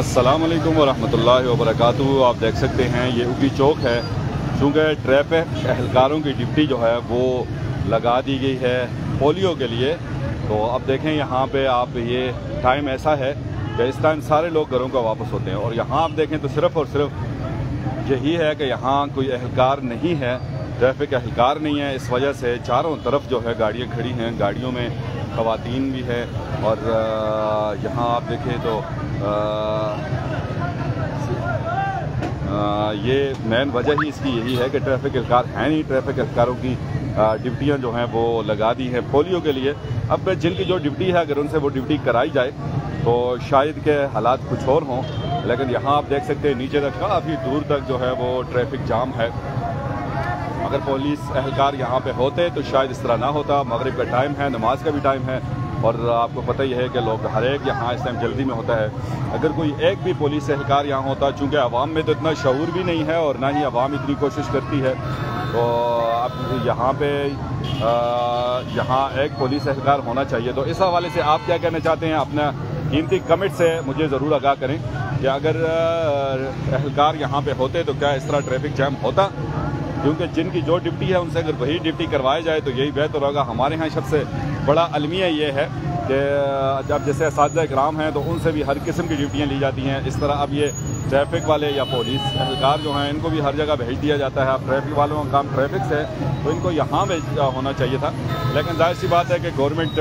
अस्सलाम वालेकुम वरहमतुल्लाहि वबरकातुहू। आप देख सकते हैं ये उगी चौक है। चूँकि ट्रैफिक एहलकारों की ड्यूटी जो है वो लगा दी गई है पोलियो के लिए, तो अब देखें यहाँ पे आप ये टाइम ऐसा है कि इस टाइम सारे लोग घरों को वापस होते हैं और यहाँ आप देखें तो सिर्फ़ और सिर्फ यही है कि यहाँ कोई एहलकार नहीं है, ट्रैफिक एहलकार नहीं है। इस वजह से चारों तरफ जो है गाड़ियाँ खड़ी हैं, गाड़ियों में ख़वातीन भी हैं और यहाँ आप देखें तो ये मेन वजह ही इसकी यही है कि ट्रैफिक एहलकार है नहीं। ट्रैफिक एहलकारों की ड्यूटियाँ जो हैं वो लगा दी हैं पोलियो के लिए। अब जिनकी जो ड्यूटी है अगर उनसे वो ड्यूटी कराई जाए तो शायद के हालात कुछ और हों, लेकिन यहाँ आप देख सकते हैं नीचे तक काफ़ी दूर तक जो है वो ट्रैफिक जाम है। अगर पुलिस एहलकार यहाँ पे होते तो शायद इस तरह ना होता। मगरिब का टाइम है, नमाज का भी टाइम है और आपको पता ही है कि लोग हर एक यहाँ इस टाइम जल्दी में होता है। अगर कोई एक भी पुलिस एहलकार यहाँ होता, चूँकि आवाम में तो इतना शऊर भी नहीं है और ना ही आवाम इतनी कोशिश करती है, तो अब यहाँ पे यहाँ एक पुलिस एहलकार होना चाहिए। तो इस हवाले से आप क्या कहना चाहते हैं? अपना कीमती कमेंट से मुझे ज़रूर आगाह करें कि अगर एहलकार यहाँ पे होते तो क्या इस तरह ट्रैफिक जैम होता? क्योंकि जिनकी जो ड्यूटी है उनसे अगर वही ड्यूटी करवाई जाए तो यही बेहतर होगा। हमारे यहाँ सबसे बड़ा अलमिया ये है कि जब जैसे असातिज़ा इकराम हैं तो उनसे भी हर किस्म की ड्यूटियाँ ली जाती हैं। इस तरह अब ये ट्रैफिक वाले या पुलिस एहलकार जो हैं इनको भी हर जगह भेज दिया जाता है। अब ट्रैफिक वालों का काम ट्रैफिक से तो इनको यहाँ में होना चाहिए था, लेकिन जाहिर सी बात है कि गवर्नमेंट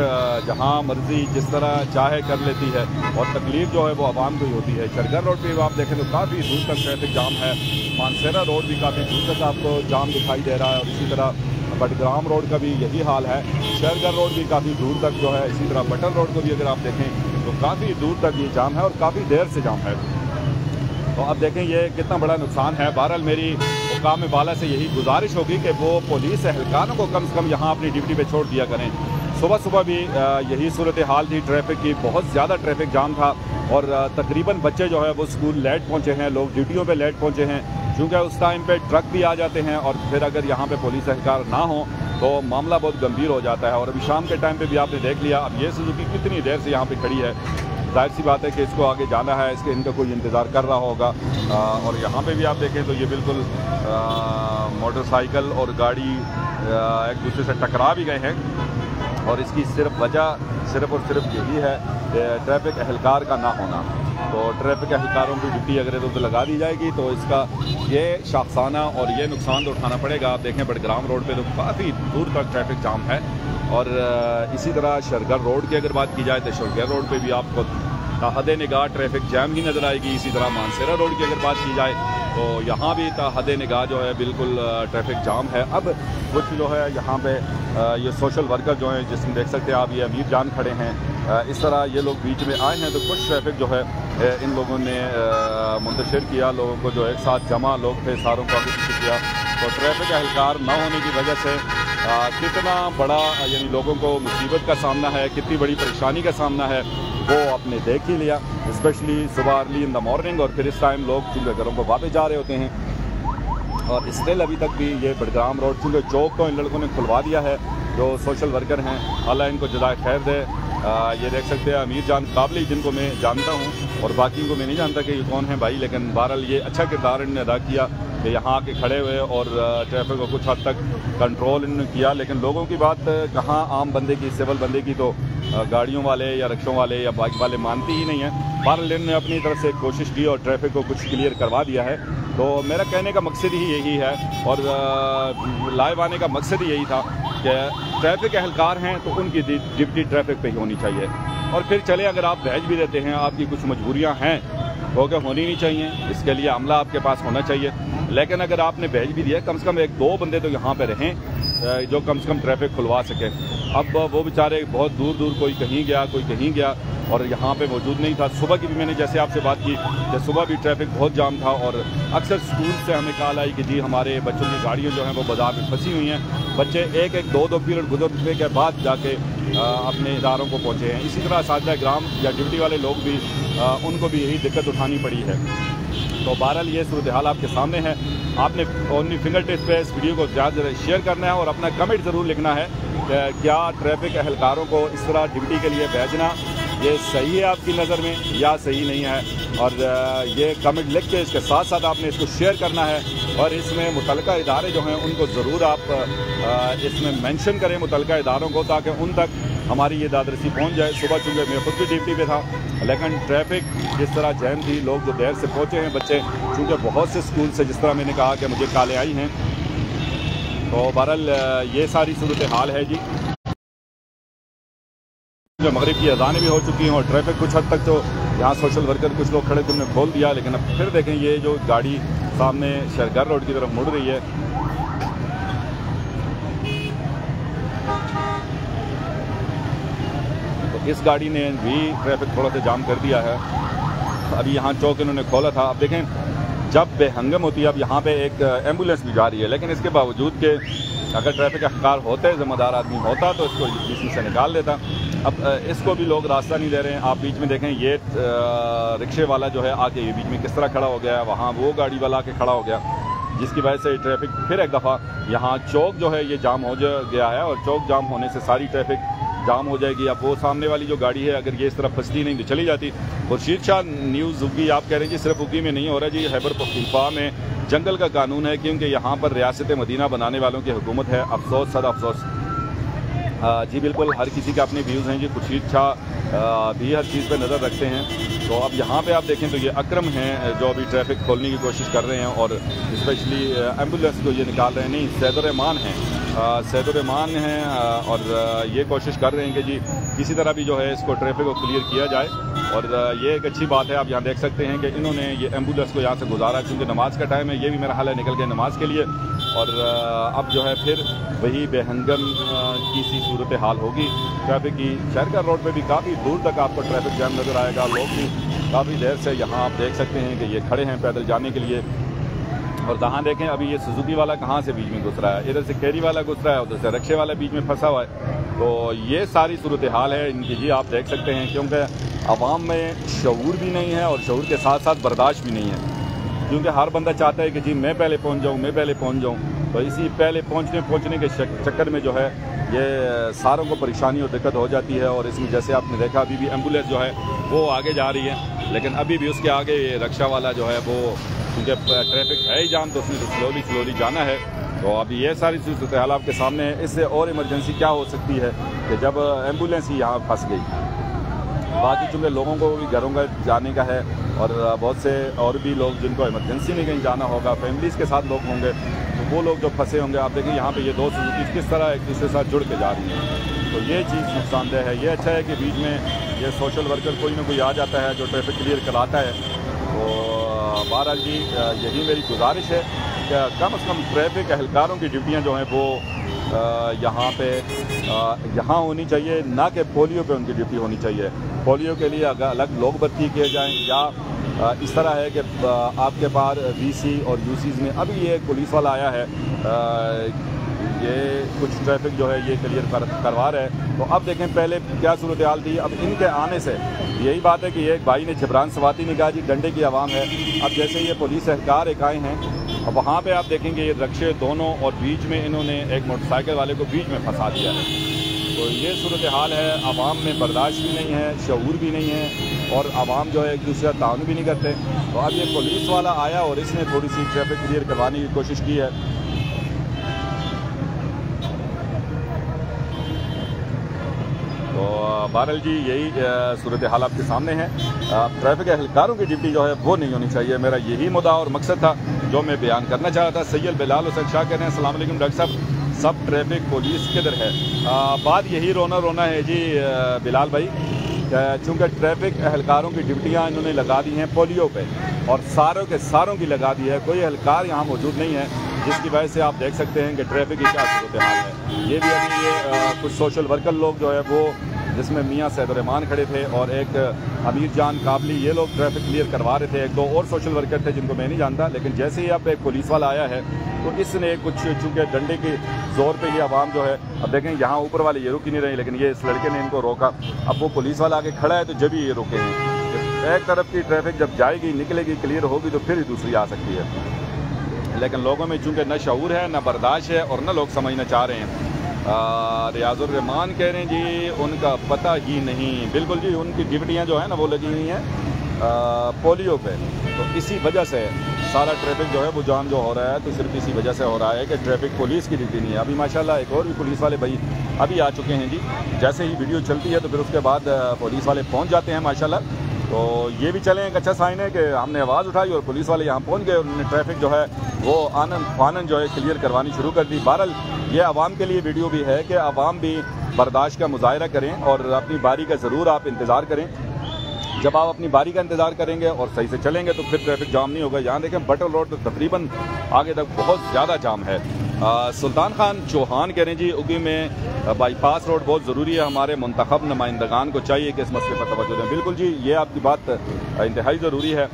जहाँ मर्जी जिस तरह चाहे कर लेती है और तकलीफ जो है वो आवाम को ही होती है। शरगर रोड पर आप देखें तो काफ़ी दूर तक ट्रैफिक जाम है। मानसेरा रोड भी काफ़ी दूर तक आपको जाम दिखाई दे रहा है और इसी तरह बटग्राम रोड का भी यही हाल है। शहरगर रोड भी काफ़ी दूर तक जो है, इसी तरह बटन रोड को भी अगर आप देखें तो काफ़ी दूर तक ये जाम है और काफ़ी देर से जाम है। तो अब देखें ये कितना बड़ा नुकसान है। बहरहाल मेरी हुकाम बाला से यही गुजारिश होगी कि वो पुलिस एहलकारों को कम से कम यहाँ अपनी ड्यूटी पे छोड़ दिया करें। सुबह सुबह भी यही सूरत हाल थी ट्रैफिक की, बहुत ज़्यादा ट्रैफिक जाम था और तकरीबन बच्चे जो है वो स्कूल लेट पहुँचे हैं, लोग ड्यूटियों पे लेट पहुँचे हैं, क्योंकि उस टाइम पे ट्रक भी आ जाते हैं और फिर अगर यहाँ पे पुलिस एहलकार ना हो तो मामला बहुत गंभीर हो जाता है। और अभी शाम के टाइम पे भी आपने देख लिया, अब ये सुजुकी कितनी देर से यहाँ पे खड़ी है। जाहिर सी बात है कि इसको आगे जाना है, इसके इनका कोई इंतज़ार कर रहा होगा। और यहाँ पे भी आप देखें तो ये बिल्कुल मोटरसाइकिल और गाड़ी एक दूसरे से टकरा भी गए हैं और इसकी सिर्फ वजह सिर्फ और सिर्फ यही है ट्रैफिक एहलकार का ना होना। तो ट्रैफिक एहलकारों की ड्यूटी अगर तो लगा दी जाएगी तो इसका ये शाखसाना और ये नुकसान तो उठाना पड़ेगा। आप देखें बटग्राम रोड पे तो काफ़ी दूर तक ट्रैफिक जाम है और इसी तरह शरगर रोड की अगर बात की जाए तो शरगर रोड पे भी आपको ताहद निगाह ट्रैफिक जैम ही नज़र आएगी। इसी तरह मानसेरा रोड की अगर बात की जाए तो यहाँ भी ताहद निगाह जो है बिल्कुल ट्रैफिक जाम है। अब कुछ जो है यहाँ पे ये सोशल वर्कर जो हैं, जिसमें देख सकते हैं आप ये अमीर जान खड़े हैं, इस तरह ये लोग बीच में आए हैं तो कुछ ट्रैफिक जो है इन लोगों ने मुंतशिर किया, लोगों को जो एक साथ जमा लोग थे सारों को आगे पीछे किया। तो ट्रैफिक एहलकार ना होने की वजह से कितना बड़ा यानी लोगों को मुसीबत का सामना है, कितनी बड़ी परेशानी का सामना है वो आपने देख ही लिया। स्पेशली सुबह अर्ली इन द मॉर्निंग और फिर इस टाइम लोग चूँकि घरों को वापस जा रहे होते हैं और स्टिल अभी तक भी ये बटग्राम रोड चूँकि चौक तो इन लड़कों ने खुलवा दिया है जो सोशल वर्कर हैं, अल्लाह इनको जज़ाए खैर दे। ये देख सकते हैं अमीर जान काबली जिनको मैं जानता हूँ और बाकी को मैं नहीं जानता कि ये कौन है भाई, लेकिन बहरहाल ये अच्छा किरदार इन्होंने अदा किया कि यहाँ आके खड़े हुए और ट्रैफिक को कुछ हद तक कंट्रोल इन्होंने किया। लेकिन लोगों की बात कहाँ आम बंदे की, सिविल बंदे की तो गाड़ियों वाले या रिक्शों वाले या बाइक वाले मानती ही नहीं है। बहरहाल इन्होंने अपनी तरफ से कोशिश की और ट्रैफिक को कुछ क्लियर करवा दिया है। तो मेरा कहने का मकसद ही यही है और लाइव आने का मकसद ही यही था कि ट्रैफिक एहलकार हैं तो उनकी ड्यूटी ट्रैफिक पे ही होनी चाहिए। और फिर चले अगर आप भेज भी देते हैं, आपकी कुछ मजबूरियां हैं तो क्या होनी नहीं चाहिए, इसके लिए अमला आपके पास होना चाहिए। लेकिन अगर आपने भेज भी दिया, कम से कम एक दो बंदे तो यहाँ पे रहें जो कम से कम ट्रैफिक खुलवा सके। अब वो बेचारे बहुत दूर दूर, कोई कहीं गया और यहाँ पे मौजूद नहीं था। सुबह की भी मैंने जैसे आपसे बात की कि सुबह भी ट्रैफिक बहुत जाम था और अक्सर स्कूल से हमें कॉल आई कि जी हमारे बच्चों की गाड़ियाँ जो हैं वो बाजार में फंसी हुई हैं। बच्चे एक दो पीरियड गुजरने के बाद जाके अपने इदारों को पहुँचे हैं। इसी तरह असातिज़ा इकराम या ड्यूटी वाले लोग भी उनको भी यही दिक्कत उठानी पड़ी है। तो बहरहाल ये सूरत हाल आपके सामने है। आपने अपनी फिंगर टिप्स पे इस वीडियो को ज़्यादा शेयर करना है और अपना कमेंट ज़रूर लिखना है कि क्या ट्रैफिक एहलकारों को इस तरह ड्यूटी के लिए भेजना یہ صحیح ہے آپ کی نظر میں یا صحیح نہیں ہے، اور یہ کمنٹ لکھ کے اس کے ساتھ ساتھ آپ نے اس کو شیئر کرنا ہے، اور اس میں متعلقہ ادارے جو ہیں ان کو ضرور آپ اس میں مینشن کریں متعلقہ اداروں کو، تاکہ ان تک ہماری یہ دادرسی پہنچ جائے۔ صبح چونکہ میں خود بھی ڈیوٹی پہ تھا، لیکن ٹریفک جس طرح جیم تھی، لوگ جو دیر سے پہنچے ہیں بچے، چونکہ بہت سے اسکول سے جس طرح میں نے کہا کہ مجھے کالیں آئی ہیں، تو بہرحال یہ ساری صورتحال ہے جی۔ جو مغرب کی اذانیں بھی ہو چکی ہیں اور ٹریفک کچھ حد تک تو یہاں سوشل ورکر کچھ لوگ کھڑے تھے، انہوں نے کھول دیا، لیکن اب پھر دیکھیں یہ جو گاڑی سامنے شہرگر روڈ کی طرف مڑ رہی ہے، تو اس گاڑی نے بھی ٹریفک تھوڑا سا جام کر دیا ہے۔ ابھی یہاں چوک انہوں نے کھولا تھا، اب دیکھیں جب بے ہنگم ہوتی ہے، اب یہاں پہ ایک ایمبولینس بھی جا رہی ہے، لیکن اس کے باوجود کہ اگر ٹریفک اہلکار ہوتے، ذمہ دار آدمی ہوتا تو اس کو بیچ میں سے نکال دیتا۔ اب اس کو بھی لوگ راستہ نہیں دے رہے ہیں۔ آپ بیچ میں دیکھیں یہ رکشے والا جو ہے آگے یہ بیچ میں کس طرح کھڑا ہو گیا ہے، وہاں وہ گاڑی والا آ کے کھڑا ہو گیا، جس کی وجہ سے ٹریفک پھر ایک دفعہ یہاں چوک جو ہے یہ جام ہو گیا ہے، اور چوک جام ہونے سے ساری ٹریفک جام ہو جائے گی۔ اب وہ سامنے والی جو گاڑی ہے اگر یہ اس طرح پھنستی نہیں تو چلی جاتی۔ خورشید شاہ نیوز اگی آپ کہہ رہے ہیں جی صرف اگی میں نہیں ہو رہا جی، خیبر پختونخوا میں جنگل کا قانون ہے، کیونکہ یہاں پر ریاست مدینہ بنانے والوں کی حکومت ہے۔ افسوس صد افسوس۔ جی بالکل، ہر کسی کے اپنے ویوز ہیں جی، خورشید شاہ بھی ہر چیز پہ نظر رکھتے ہیں۔ تو اب یہاں پہ آپ دیکھیں تو یہ اکرم ہیں جو ابھی ٹریفک کھولنے کی کوشش کر رہے ہیں، اور اسپیشلی ایمبولینس کو یہ نکال رہے ہیں۔ نہیں، سید الرحمان ہیں، سید الرحمان ہیں، اور یہ کوشش کر رہے ہیں کہ جی کسی طرح بھی جو ہے اس کو ٹریفک کو کلیئر کیا جائے، اور یہ ایک اچھی بات ہے۔ آپ یہاں دیکھ سکتے ہیں کہ انہوں نے یہ ایمبولینس کو یہاں سے گزارا، چونکہ نماز کا ٹائم ہے، یہ بھی میرا حال ہے نکل گئے نماز کے لیے، اور اب جو ہے پھر وہی بے ہنگم کی سی صورتحال ہوگی ٹریفک کی۔ شہرگر روڈ پہ بھی کافی دور تک آپ کو ٹریفک جام نظر آئے گا، لوگ بھی کافی دیر سے یہاں آپ دیکھ سکتے ہیں کہ یہ کھڑے ہیں پیدل جانے کے لیے۔ اور جہاں دیکھیں ابھی یہ سوزوکی والا کہاں سے بیچ میں گھس رہا ہے، ادھر سے کیری والا گھس رہا ہے، ادھر سے رکشے والا بیچ میں پھنسا ہوا ہے۔ تو یہ ساری صورتحال ہے ان کی جی، آپ دیکھ سکتے ہیں، کیونکہ عوام میں شعور بھی نہیں ہے، اور شعور کے ساتھ ساتھ برداشت بھی نہیں ہے، کیونکہ ہر بندہ چاہتا ہے کہ جی میں پہلے پہنچ جاؤں، میں پہلے پہنچ جاؤں۔ تو اسی پہلے پہنچنے کے چکر میں جو ہے یہ ساروں کو پریشانی اور دقت ہو جاتی ہے۔ اور اس میں جیسے آپ نے دیکھا ابھی بھی ایمبولینس جو ہے وہ آگے جا رہی ہے، لیکن ابھی بھی اس کے آگے رکشہ والا جو ہے وہ کیونکہ ٹریفک ہے ہی جام، تو اس میں تو سلولی جانا ہے۔ تو ابھی یہ ساری صورتحال آپ کے سامنے ہے۔ اس سے اور ایمرجنسی کیا ہو سکتی ہے کہ جب ایمبولینس ہی یہاں پھنس گئی۔ باقی چونکہ لوگوں کو بھی گھروں کا جانے کا ہے، اور بہت سے اور بھی لوگ جن کو ایمرجنسی میں کہیں جانا ہوگا، فیملیز کے ساتھ لوگ ہوں گے، تو وہ لوگ جو پھنسے ہوں گے، آپ دیکھیں یہاں پہ یہ دو سوزوکی کس طرح ایک دوسرے کے ساتھ جڑ کے جا رہی ہیں۔ تو یہ چیز نقصان دہ ہے۔ یہ اچھا ہے کہ بیچ میں یہ سوشل ورکر کوئی نہ کوئی آ جاتا ہے جو ٹریفک کلیئر کراتا ہے۔ تو بہرحال جی یہی میری گزارش ہے کہ کم از کم ٹریفک اہلکاروں کی ڈیوٹیاں جو ہیں وہ یہاں پہ یہاں ہونی چاہیے، نہ کہ پولیو پہ ان کی ڈیوٹی ہونی چاہیے۔ پولیو کے لیے الگ لوگ بھرتی کیے جائیں، یا اس طرح ہے کہ آپ کے پاس وی سی اور یو سیز میں ابھی یہ پولیس والا آیا ہے، یہ کچھ ٹریفک جو ہے یہ کلیئر کروا رہا ہے۔ تو اب دیکھیں پہلے کیا صورتحال تھی، اب ان کے آنے سے یہی بات ہے کہ یہ ایک بھائی نے جبران سواتی نے کہا جی ڈنڈے کی عوام ہے۔ اب جیسے یہ پولیس اہلکار ایک آئے ہیں، اب وہاں پہ آپ دیکھیں گے یہ رکشے دونوں، اور بیچ میں انہوں نے ایک موٹر سائیکل والے کو بیچ میں پھنسا دیا ہے۔ تو یہ صورتحال ہے، عوام میں برداشت بھی نہیں ہے، شعور بھی نہیں ہے، اور عوام جو ہے ایک دوسرے کا تعاون بھی نہیں کرتے۔ تو اب یہ پولیس والا آیا اور اس نے تھوڑی سی ٹریفک کلیئر کروانے کی کوشش کی ہے۔ تو بہرحال جی یہی صورتحال آپ کے سامنے ہے۔ ٹریفک اہلکاروں کی ڈیوٹی جو ہے وہ نہیں ہونی چاہیے، میرا یہی مدعا اور مقصد تھا جو میں بیان کرنا چاہ رہا تھا۔ سید بلال حسین شاہ کہہ رہے ہیں السلام علیکم ڈاکٹر صاحب، سب ٹریفک پولیس کدھر ہے؟ بات یہی رونا ہے جی بلال بھائی، چونکہ ٹریفک اہلکاروں کی ڈیوٹیاں انہوں نے لگا دی ہیں پولیو پہ، اور ساروں کے ساروں کی لگا دی ہے، کوئی اہلکار یہاں موجود نہیں ہے، جس کی وجہ سے آپ دیکھ سکتے ہیں کہ ٹریفک کی کیا صورتحال ہے۔ یہ بھی ابھی یہ کچھ سوشل ورکر لوگ جو ہے وہ، جس میں میاں سید الرحمان کھڑے تھے اور ایک امیر جان قابلی، یہ لوگ ٹریفک کلیئر کروا رہے تھے۔ ایک دو اور سوشل ورکر تھے جن کو میں نہیں جانتا، لیکن جیسے ہی اب ایک پولیس والا آیا ہے تو اس نے کچھ چونکہ ڈنڈے کے زور پہ یہ عوام جو ہے، اب دیکھیں یہاں اوپر والے یہ رک ہی نہیں رہے، لیکن یہ اس لڑکے نے ان کو روکا۔ اب وہ پولیس والا آگے کھڑا ہے تو جب ہی یہ روکے ہیں۔ ایک طرف کی ٹریفک جب جائے گی، نکلے گی، کلیئر ہوگی تو پھر ہی دوسری آ سکتی ہے، لیکن لوگوں میں چونکہ نہ شعور ہے، نہ برداشت ہے، اور نہ لوگ سمجھنا چاہ رہے ہیں۔ रियाजुर रहमान कह रहे हैं जी उनका पता ही नहीं। बिल्कुल जी, उनकी ड्यूटियाँ जो है ना वो लगी हुई हैं पोलियो पे, तो इसी वजह से सारा ट्रैफिक जो है वो जाम जो हो रहा है, तो सिर्फ इसी वजह से हो रहा है कि ट्रैफिक पुलिस की ड्यूटी नहीं है। अभी माशाल्लाह एक और भी पुलिस वाले भाई अभी आ चुके हैं जी। जैसे ही वीडियो चलती है तो फिर उसके बाद पुलिस वाले पहुंच जाते हैं माशाल्लाह। तो ये भी चलें एक अच्छा साइन है कि हमने आवाज़ उठाई और पुलिस वाले यहाँ पहुँच गए और उन्होंने ट्रैफिक जो है वो आनन फानन जो है क्लियर करवानी शुरू कर दी। बहरहाल ये आवाम के लिए वीडियो भी है कि आवाम भी बर्दाश्त का मुजाहरा करें और अपनी बारी का ज़रूर आप इंतज़ार करें। जब आप अपनी बारी का इंतज़ार करेंगे और सही से चलेंगे तो फिर ट्रैफिक जाम नहीं होगा। यहाँ देखें बटल रोड तो तकरीबन आगे तक बहुत ज़्यादा जाम है। सुल्तान खान चौहान कह रहे हैं जी उगी में बाईपास रोड बहुत ज़रूरी है, हमारे मुंतखब नुमाइंदगान को चाहिए कि इस मसले पर तवज्जो दें। बिल्कुल जी, ये आपकी बात इंतहाई ज़रूरी है।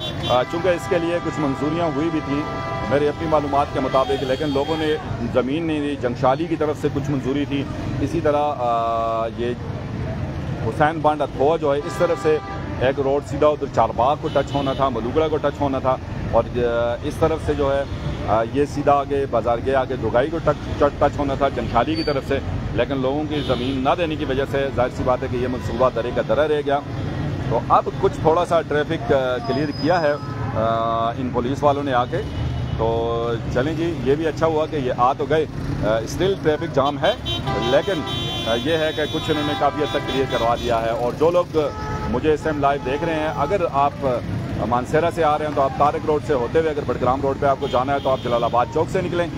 चूँकि इसके लिए कुछ मंजूरियाँ हुई भी थी मेरी अपनी मालूमात के मुताबिक, लेकिन लोगों ने ज़मीन नहीं दी। जंगशाली की तरफ से कुछ मंजूरी थी, इसी तरह ये हुसैन बांड अथवा जो है इस तरफ से एक रोड सीधा उधर चारबाग को टच होना था, मलूगड़ा को टच होना था, और इस तरफ से जो है ये सीधा आगे बाजार के आगे दुगाई को टच होना था जंगशाली की तरफ से, लेकिन लोगों की ज़मीन ना देने की वजह से जाहिर सी बात है कि ये मनसूबा दरे का दरा रह गया। तो अब कुछ थोड़ा सा ट्रैफिक क्लियर किया है इन पुलिस वालों ने आके, तो चलें जी, ये भी अच्छा हुआ कि ये आ तो गए। स्टिल ट्रैफिक जाम है, लेकिन ये है कि कुछ इन्होंने काफ़ी हद तक क्लियर करवा दिया है। और जो लोग मुझे इस टाइम लाइव देख रहे हैं, अगर आप मानसेरा से आ रहे हैं तो आप तारक रोड से होते हुए अगर बडग्राम रोड पे आपको जाना है तो आप जलालाबाद चौक से निकलें,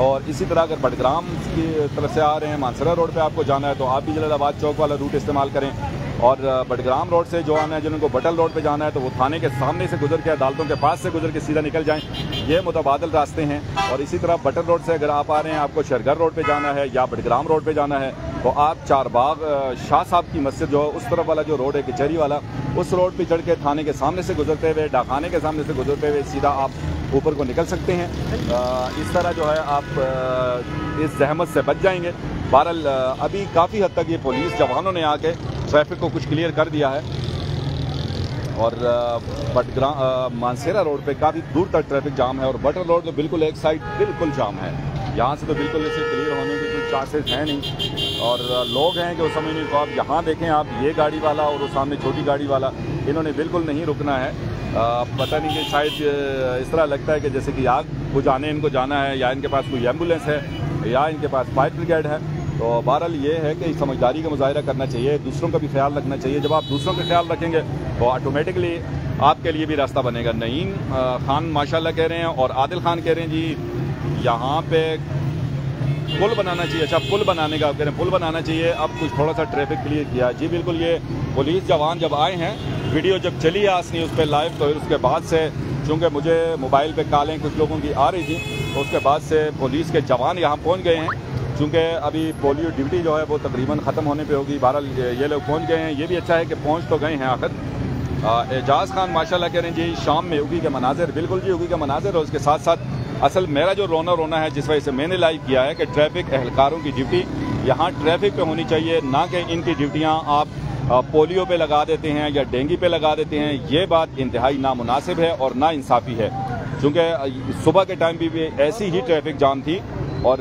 और इसी तरह अगर बडग्राम की तरफ से आ रहे हैं मानसेरा रोड पे आपको जाना है तो आप भी जलालाबाद चौक वाला रूट इस्तेमाल करें। और बडग्राम रोड से जो आना है, जिनको बटल रोड पे जाना है तो वो थाने के सामने से गुजर के अदालतों के पास से गुजर के सीधा निकल जाएं। ये मुतबादल रास्ते हैं। और इसी तरह बटल रोड से अगर आप आ रहे हैं, आपको शेरगर रोड पे जाना है या बडग्राम रोड पे जाना है, तो आप चारबाग शाह साहब की मस्जिद जो है उस तरफ वाला जो रोड है कचहरी वाला, उस रोड पे चढ़ के थाने के सामने से गुजरते हुए, डाकखाने के सामने से गुजरते हुए सीधा आप ऊपर को निकल सकते हैं। इस तरह जो है आप इस जहमत से बच जाएंगे। बहरहाल अभी काफ़ी हद तक ये पुलिस जवानों ने आके ट्रैफिक को कुछ क्लियर कर दिया है, और मानसेरा रोड पे काफ़ी दूर तक ट्रैफिक जाम है, और बटल रोड तो बिल्कुल एक साइड बिल्कुल जाम है। यहाँ से तो बिल्कुल इसे क्लियर होने की कोई चांसेस हैं नहीं, और लोग हैं कि वो समझ नहीं। तो आप यहाँ देखें, आप ये गाड़ी वाला और वो सामने छोटी गाड़ी वाला, इन्होंने बिल्कुल नहीं रुकना है। पता नहीं कि शायद इस तरह लगता है कि जैसे कि आग बुझाने इनको जाना है, या इनके पास कोई एम्बुलेंस है, या इनके पास फायर ब्रिगेड है। तो बहरहाल ये है कि समझदारी का मुजाहरा करना चाहिए, दूसरों का भी ख्याल रखना चाहिए। जब आप दूसरों का ख्याल रखेंगे तो ऑटोमेटिकली आपके लिए भी रास्ता बनेगा। नईम खान माशाल्लाह कह रहे हैं, और आदिल खान कह रहे हैं जी यहाँ पे पुल बनाना चाहिए। अच्छा, पुल बनाने का कह रहे हैं, पुल बनाना चाहिए। अब कुछ थोड़ा सा ट्रैफिक क्लियर किया जी। बिल्कुल, ये पुलिस जवान जब आए हैं, वीडियो जब चली आज न्यूज़ पे लाइव, तो उसके बाद से चूँकि मुझे मोबाइल पे कॉलें कुछ लोगों की आ रही थी, तो उसके बाद से पुलिस के जवान यहाँ पहुँच गए हैं। चूँकि अभी पोलियो ड्यूटी जो है वो तकरीबन ख़त्म होने पे होगी। बहरहाल ये लोग पहुँच गए हैं, ये भी अच्छा है कि पहुँच तो गए हैं आखिर। एजाज खान माशाल्लाह कह रहे हैं जी शाम में उगी के मनाजिर। बिल्कुल जी, उगी के मनाजिर, और उसके साथ साथ असल मेरा जो रोना है जिस वजह से मैंने लाइव किया है कि ट्रैफिक एहलकारों की ड्यूटी यहाँ ट्रैफिक पे होनी चाहिए, ना कि इनकी ड्यूटियाँ आप पोलियो पे लगा देते हैं या डेंगू पे लगा देते हैं। ये बात इंतहाई नामुनासिब है और ना इंसाफ़ी है। चूँकि सुबह के टाइम भी ऐसी ही ट्रैफिक जाम थी, और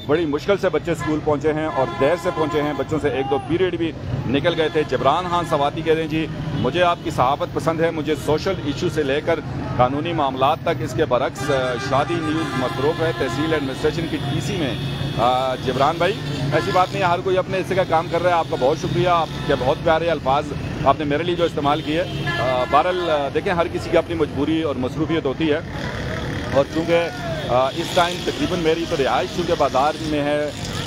बड़ी मुश्किल से बच्चे स्कूल पहुंचे हैं, और देर से पहुंचे हैं। बच्चों से 1-2 पीरियड भी निकल गए थे। जबरान खान सवाती कह रहे हैं जी मुझे आपकी सहाफत पसंद है, मुझे सोशल इशू से लेकर कानूनी मामलात तक इसके बरक्स शादी न्यूज़ मसरूफ़ है। तहसील एडमिनिस्ट्रेशन की टीसी में जबरान भाई ऐसी बात नहीं है, हर कोई अपने हिस्से का काम कर रहा है। आपका बहुत शुक्रिया, आपके बहुत प्यारे अल्फाज आपने मेरे लिए जो इस्तेमाल किए। बहरहाल देखें, हर किसी की अपनी मजबूरी और मसरूफियत होती है, और चूँकि इस टाइम तकरीबन मेरी तो रिहाइश चूँकि बाज़ार में है,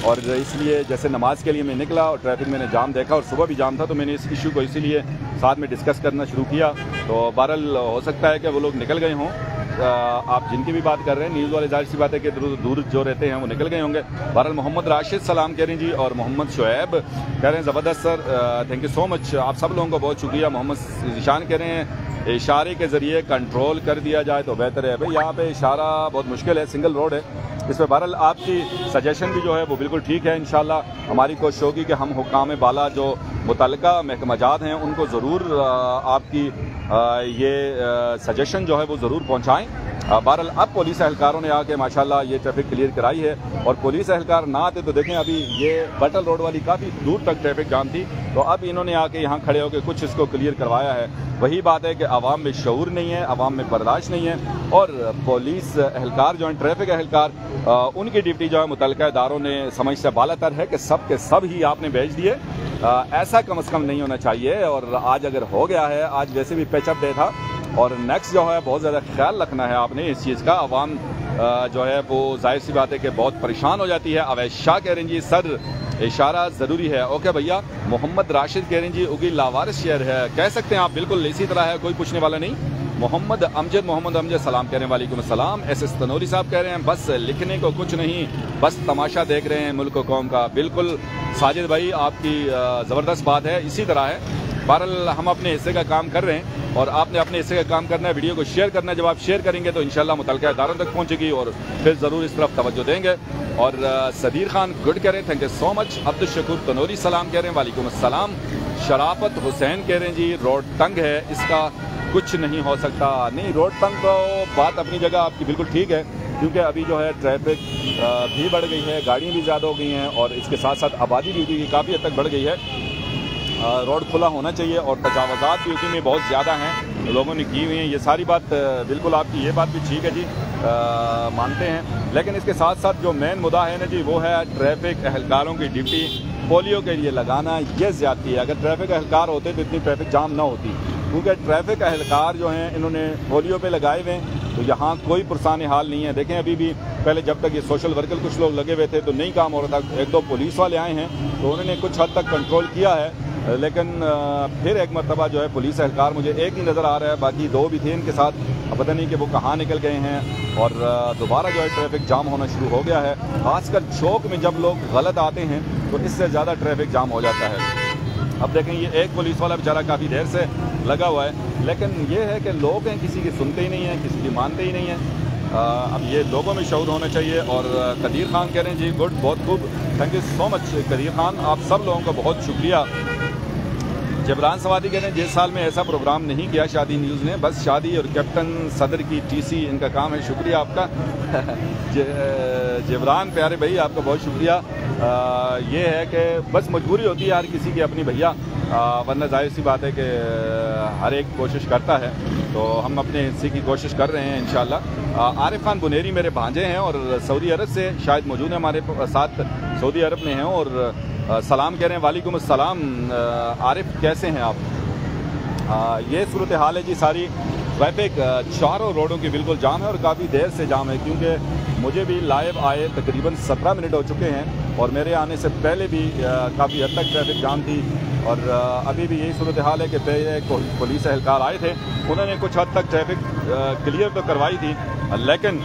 और इसलिए जैसे नमाज के लिए मैं निकला और ट्रैफिक मैंने जाम देखा, और सुबह भी जाम था, तो मैंने इस इशू को इसीलिए साथ में डिस्कस करना शुरू किया। तो बहरहाल हो सकता है कि वो लोग निकल गए हों, आप जिनकी भी बात कर रहे हैं न्यूज़ वाले, जाहिर सी बात है कि दूर जो रहते हैं वो निकल गए होंगे। बहरहाल मोहम्मद राशिद सलाम कह रहे हैं जी, और मोहम्मद शुएब कह रहे हैं ज़बरदस्त sir, thank you so much, आप सब लोगों को बहुत शुक्रिया। मोहम्मद ज़िशान कह रहे हैं इशारे के ज़रिए कंट्रोल कर दिया जाए तो बेहतर है। भाई यहाँ पे इशारा बहुत मुश्किल है, सिंगल रोड है इस पर। बहरहाल आपकी सजेशन भी जो है वो बिल्कुल ठीक है। इंशाल्लाह हमारी कोशिश होगी कि हम हुक्काम बाला जो मुतल्लिका महकमा जात हैं उनको ज़रूर आपकी ये सजेशन जो है वो ज़रूर पहुँचाएँ। बहरहाल अब पुलिस एहलकारों ने आके माशाल्लाह ये ट्रैफिक क्लियर कराई है, और पुलिस एहलकार ना आते तो देखें अभी ये बटल रोड वाली काफ़ी दूर तक ट्रैफिक जाम थी, तो अब इन्होंने आके यहाँ खड़े होकर कुछ इसको क्लियर करवाया है। वही बात है कि आवाम में शऊर नहीं है, आवाम में बर्दाश्त नहीं है, और पुलिस एहलकार जो हैं, ट्रैफिक एहलकार, उनकी ड्यूटी जो है मुतल्लिका इदारों ने समझ से बालातर है कि सब के सब ही आपने भेज दिए। ऐसा कम से कम नहीं होना चाहिए, और आज अगर हो गया है, आज वैसे भी पैचअप डे था, और नेक्स्ट जो है बहुत ज़्यादा ख्याल रखना है आपने इस चीज़ का। आवाम जो है वो जाहिर सी बात है कि बहुत परेशान हो जाती है। अवैस शाह कह रहे हैं जी सर इशारा ज़रूरी है। ओके भैया। मोहम्मद राशिद कह रहे हैं जी उगी लावारिस शहर है, कह सकते हैं आप, बिल्कुल इसी तरह है, कोई पूछने वाला नहीं। मोहम्मद अमजद सलाम कह रहे हैं, वालेकुम सलाम। SS तनूरी साहब कह रहे हैं बस लिखने को कुछ नहीं, बस तमाशा देख रहे हैं मुल्क कौम का। बिल्कुल साजिद भाई आपकी ज़बरदस्त बात है, इसी तरह है। बहरहाल हम अपने हिस्से का काम कर रहे हैं, और आपने अपने हिस्से का काम करना है, वीडियो को शेयर करना है। जब आप शेयर करेंगे तो इंशाल्लाह मुतल्लिका इदारों तक पहुंचेगी, और फिर ज़रूर इस तरफ तवज्जो देंगे। और सदीर खान गुड कह रहे हैं, thank you so much. Abdul Shakoor Tanoori सलाम कह रहे हैं, वालेकुम अस्सलाम। शराफत हुसैन कह रहे हैं जी रोड तंग है, इसका कुछ नहीं हो सकता। नहीं, रोड तंग तो बात अपनी जगह आपकी बिल्कुल ठीक है, क्योंकि अभी जो है ट्रैफिक भी बढ़ गई है, गाड़ियाँ भी ज़्यादा हो गई हैं, और इसके साथ साथ आबादी भी काफ़ी हद तक बढ़ गई है। रोड खुला होना चाहिए, और तजावज़ात भी उसी में बहुत ज़्यादा हैं, लोगों ने की हुई हैं। ये सारी बात बिल्कुल आपकी ये बात भी ठीक है जी, मानते हैं। लेकिन इसके साथ साथ जो मेन मुद्दा है ना जी, वो है ट्रैफिक एहलकारों की ड्यूटी पोलियो के लिए लगाना, ये ज़्यादती है। अगर ट्रैफिक एहलकार होते तो इतनी ट्रैफिक जाम ना होती, क्योंकि ट्रैफिक एहलकार जो हैं इन्होंने पोलियो पे लगाए हुए हैं, तो यहाँ कोई पुरसान हाल नहीं है। देखें अभी भी, पहले जब तक ये सोशल वर्कर कुछ लोग लगे हुए थे तो नहीं काम हो रहा था, एक दो पुलिस वाले आए हैं तो उन्होंने कुछ हद तक कंट्रोल किया है, लेकिन फिर एक मरतबा जो है पुलिस एहलकार मुझे एक ही नज़र आ रहा है, बाकी दो भी थे इनके साथ, अब पता नहीं कि वो कहाँ निकल गए हैं। और दोबारा जो है ट्रैफिक जाम होना शुरू हो गया है, खासकर चौक में जब लोग गलत आते हैं तो इससे ज़्यादा ट्रैफिक जाम हो जाता है। अब देखें ये एक पुलिस वाला बेचारा काफ़ी देर से लगा हुआ है, लेकिन ये है कि लोग हैं किसी की सुनते ही नहीं हैं, किसी की मानते ही नहीं हैं। अब ये लोगों में शऊर होना चाहिए। और कदीर खान कह रहे हैं जी गुड, बहुत खूब, thank you so much Qadeer Khan, आप सब लोगों का बहुत शुक्रिया। जबरान सवादी कह रहे हैं जिस साल में ऐसा प्रोग्राम नहीं किया शादी न्यूज़ ने, बस शादी और कैप्टन सदर की TC इनका काम है, शुक्रिया आपका। जबरान प्यारे भाई आपका बहुत शुक्रिया। ये है कि बस मजबूरी होती है हर किसी की अपनी भैया, वरना जाहिर सी बात है कि हर एक कोशिश करता है, तो हम अपने हिस्से की कोशिश कर रहे हैं इंशाल्लाह। आरिफ खान बुनेरी मेरे भांजे हैं और सऊदी अरब से शायद मौजूद हैं हमारे साथ, सऊदी अरब में हैं, और सलाम कह रहे हैं, वालेकुम अस्सलाम। आरिफ कैसे हैं आप? ये सूरत हाल है जी सारी। ट्रैफिक चारों रोडों की बिल्कुल जाम है, और काफ़ी देर से जाम है, क्योंकि मुझे भी लाइव आए तकरीबन 17 मिनट हो चुके हैं, और मेरे आने से पहले भी काफ़ी हद तक ट्रैफिक जाम थी। और अभी भी यही सूरत हाल है कि पहले पुलिस एहलकार आए थे, उन्होंने कुछ हद तक ट्रैफिक क्लियर तो करवाई थी, लेकिन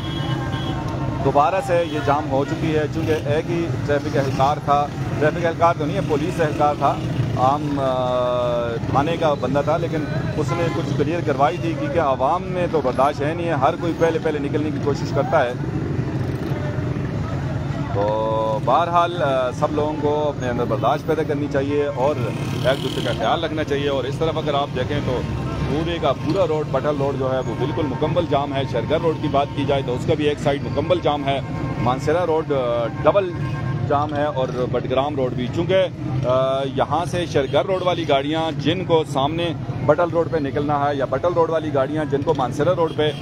दोबारा से ये जाम हो चुकी है, चूँकि एक ही ट्रैफिक एहलकार था, ट्रैफिक एहलकार तो नहीं है, पुलिस एहलकार था, आम थाने का बंदा था, लेकिन उसने कुछ क्लियर करवाई थी, क्योंकि आवाम में तो बर्दाश्त है नहीं है, हर कोई पहले निकलने की कोशिश करता है। तो बहरहाल सब लोगों को अपने अंदर बर्दाश्त पैदा करनी चाहिए, और एक दूसरे का ख्याल रखना चाहिए। और इस तरफ अगर आप देखें तो पूरे का पूरा रोड, बटल रोड जो है वो बिल्कुल मुकम्मल जाम है। शरगर रोड की बात की जाए तो उसका भी एक साइड मुकम्मल जाम है, मानसरा रोड डबल जाम है, और बटग्राम रोड भी, चूँकि यहाँ से शरगर रोड वाली गाड़ियाँ जिनको सामने बटल रोड पे निकलना है, या बटल रोड वाली गाड़ियाँ जिनको मानसरा रोड पे,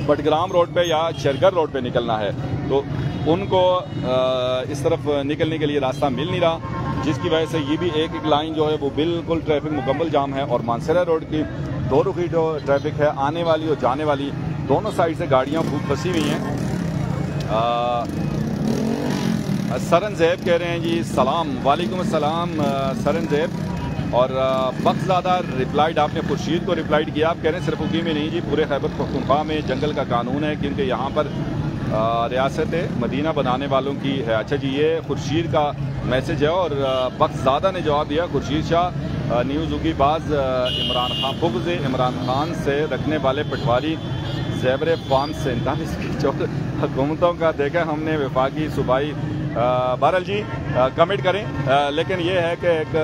बटग्राम रोड पे या शरगर रोड पे निकलना है, तो उनको इस तरफ निकलने के लिए रास्ता मिल नहीं रहा, जिसकी वजह से ये भी एक लाइन जो है वो बिल्कुल ट्रैफिक मुकम्मल जाम है। और मानसरा रोड की दो रुखी जो ट्रैफिक है, आने वाली और जाने वाली, दोनों साइड से गाड़ियाँ खूब फंसी हुई हैं। सरन ज़ैब कह रहे हैं जी सलाम, वालेकुम अस्सलाम सरन ज़ैब। और बख्तज़ादा रिप्लाइड, आपने खुर्शीद को रिप्लाइड किया, आप कह रहे हैं सिर्फ उगी में नहीं जी, पूरे खैबर पख्तूनख्वा में जंगल का कानून है, क्योंकि यहाँ पर रियासत मदीना बनाने वालों की है। अच्छा जी, ये खुर्शीद का मैसेज है, और बख्तज़ादा ने जवाब दिया, खुर्शीद शाह न्यूज़ उगी बाज इमरान खान, बुग़्ज़ इमरान खान से रखने वाले पटवारी ज़ैबर 5 से 47 हुकूमतों का देखा हमने, वफाकी सूबाई بہرحال جی کمنٹ کریں، لیکن یہ ہے کہ ایک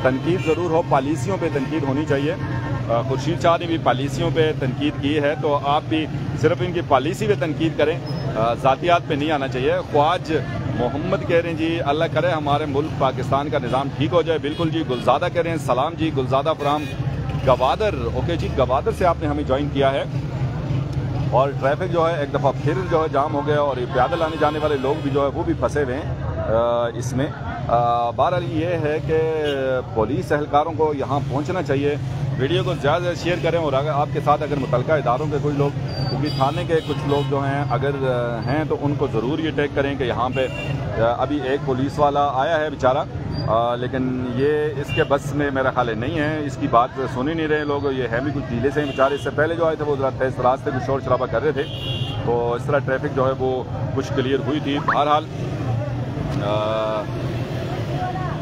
تنقید ضرور ہو، پالیسیوں پہ تنقید ہونی چاہیے۔ خورشید شاہ نے بھی پالیسیوں پہ تنقید کی ہے، تو آپ بھی صرف ان کی پالیسی پہ تنقید کریں، ذاتیات پہ نہیں آنا چاہیے۔ خواج محمد کہہ رہے ہیں جی اللہ کرے ہمارے ملک پاکستان کا نظام ٹھیک ہو جائے۔ بالکل جی۔ گلزادہ کہہ رہے ہیں سلام جی، گلزادہ فرام گوادر، اوکے جی گوادر سے آپ نے ہمیں جوائن کیا ہے۔ اور ٹریفک جو ہے ایک دفعہ پھر جو ہے جام ہو گیا، اور یہ پیدل آنے جانے والے لوگ بھی جو ہے وہ بھی پھنسے ہوئے ہیں اس میں۔ بہرحال یہ ہے کہ پولیس اہلکاروں کو یہاں پہنچنا چاہیے، ویڈیو کو زیادہ سے شیئر کریں، اور آپ کے ساتھ اگر متعلقہ اداروں کے کوئی لوگ، کیونکہ تھانے کے کچھ لوگ جو ہیں اگر ہیں تو ان کو ضرور یہ ٹیگ کریں کہ یہاں پہ ابھی ایک پولیس والا آیا ہے بیچارہ، لیکن یہ اس کے بس میں میرا خیال نہیں ہے، اس کی بات سن ہی نہیں رہے لوگ، یہ ہے بھی کچھ ڈھیلے سے ہیں بیچارے۔ اس سے پہلے جو آئے تھے وہ ذرا تیز راستے کو شور شرابہ کر رہے تھے، تو اس طرح ٹریفک جو ہے وہ کچھ کلیئر ہوئی تھی۔ بہرحال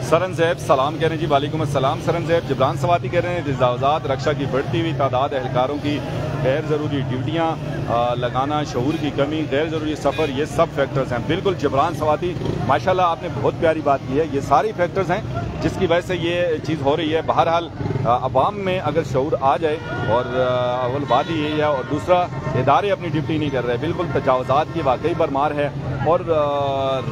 سرن زیب سلام کہہ رہے ہیں جی، وعلیکم السلام سرن زیب۔ جبران سواتی کہہ رہے ہیں تجاوزات، رکشا کی بڑھتی ہوئی تعداد، اہلکاروں کی غیر ضروری ڈیوٹیاں لگانا، شعور کی کمی، غیر ضروری سفر، یہ سب فیکٹرز ہیں۔ بالکل جبران سواتی ماشاءاللہ آپ نے بہت پیاری بات کی ہے، یہ ساری فیکٹرز ہیں جس کی وجہ سے یہ چیز ہو رہی ہے۔ بہرحال عوام میں اگر شعور آ جائے، اور اول بات ہی یہ ہے، اور دوسرا ادارے اپنی ڈیوٹی نہیں کر رہے، بالکل تجاوزات کی واقعی برمار ہے، اور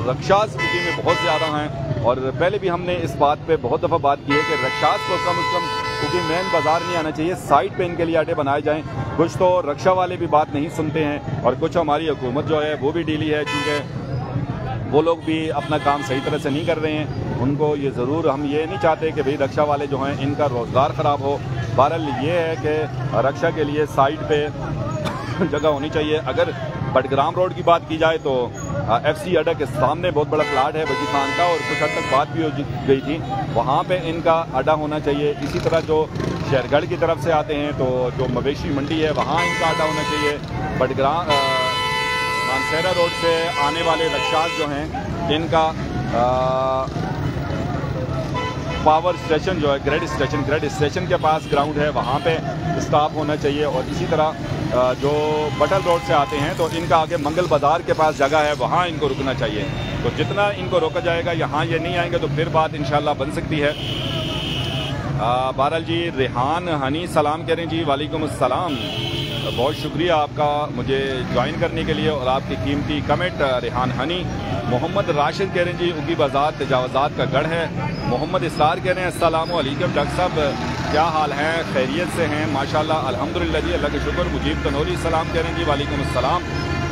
رکشاز سٹی میں بہت زیادہ ہیں۔ اور پہلے بھی ہم نے اس بات پہ بہت دفعہ بات کی ہے کہ رکشاز کو کم از کم، کیونکہ مین بازار نہیں آنا چاہیے، سائٹ پہ ان کے لیے اڈے بنائے جائیں۔ کچھ تو رکشا والے بھی بات نہیں سنتے ہیں، اور کچھ ہماری حکومت جو ہے وہ بھی ڈھیلی ہے، کیونکہ وہ لوگ بھی اپنا کام صحیح طرح سے نہیں کر رہے ہیں۔ ان کو یہ ضرور، ہم یہ نہیں چاہتے کہ بھئی رکشا والے جو ہیں ان کا روزگار خراب ہو۔ بہرحال یہ ہے کہ رکشا کے لیے سائٹ پہ جگہ ہونی چاہیے۔ اگر بٹگرام روڈ کی بات کی جائے تو ایف سی اڈا کے سامنے بہت بڑا پلاٹ ہے وزیر خان کا، اور کچھ حد تک بات بھی ہو گئی تھی، وہاں پہ ان کا اڈا ہونا چاہیے۔ اسی طرح جو شہر گڑھ کی طرف سے آتے ہیں تو جو مویشی منڈی ہے وہاں ان کا اڈا ہونا چاہیے۔ بٹگرام مانسہرہ روڈ سے آنے والے رکشاز جو ہیں ان کا پاور اسٹیشن جو ہے گریڈ اسٹیشن کے پاس گراؤنڈ ہے، وہاں پہ اسٹاپ ہونا چاہیے۔ اور اسی طرح جو بٹل روڈ سے آتے ہیں تو ان کا آگے منگل بازار کے پاس جگہ ہے، وہاں ان کو رکنا چاہیے۔ تو جتنا ان کو روکا جائے گا، یہاں یہ نہیں آئیں گے تو پھر بات انشاءاللہ بن سکتی ہے۔ بہرحال جی ریحان ہنی سلام کہہ رہے ہیں جی، وعلیکم السلام، بہت شکریہ آپ کا مجھے جوائن کرنے کے لیے اور آپ کی قیمتی کمنٹ۔ ریحان ہنی۔ محمد راشد کہہ رہے ہیں جی اگی بازار تجاوزات کا گڑھ ہے۔ محمد اسرار کہہ رہے ہیں السلام علیکم ڈاکٹر صاحب، کیا حال ہیں؟ خیریت سے ہیں؟ ماشاءاللہ الحمدللہ جی، اللہ کے شکر۔ مجیب تنوری سلام کہہ رہے ہیں جی، وعلیکم السلام۔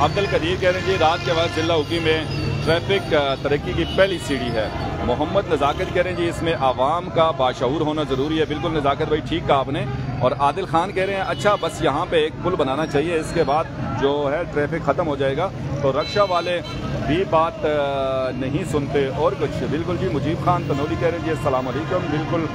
عبد القدیر کہہ رہے ہیں جی رات کے وقت ضلع اگی میں ٹریفک ترقی کی پہلی سیڑھی ہے۔ محمد نزاکت کہہ رہے ہیں جی اس میں عوام کا باشعور ہونا ضروری ہے۔ بالکل نزاکت بھائی ٹھیک کہا آپ نے۔ اور عادل خان کہہ رہے ہیں اچھا بس یہاں پہ ایک پل بنانا چاہیے، اس کے بعد جو ہے ٹریفک ختم ہو جائے گا۔ تو رکشا والے بھی بات نہیں سنتے اور کچھ۔ بالکل جی مجیب خان تنوری کہہ رہے ہیں جی السلام علیکم، بالکل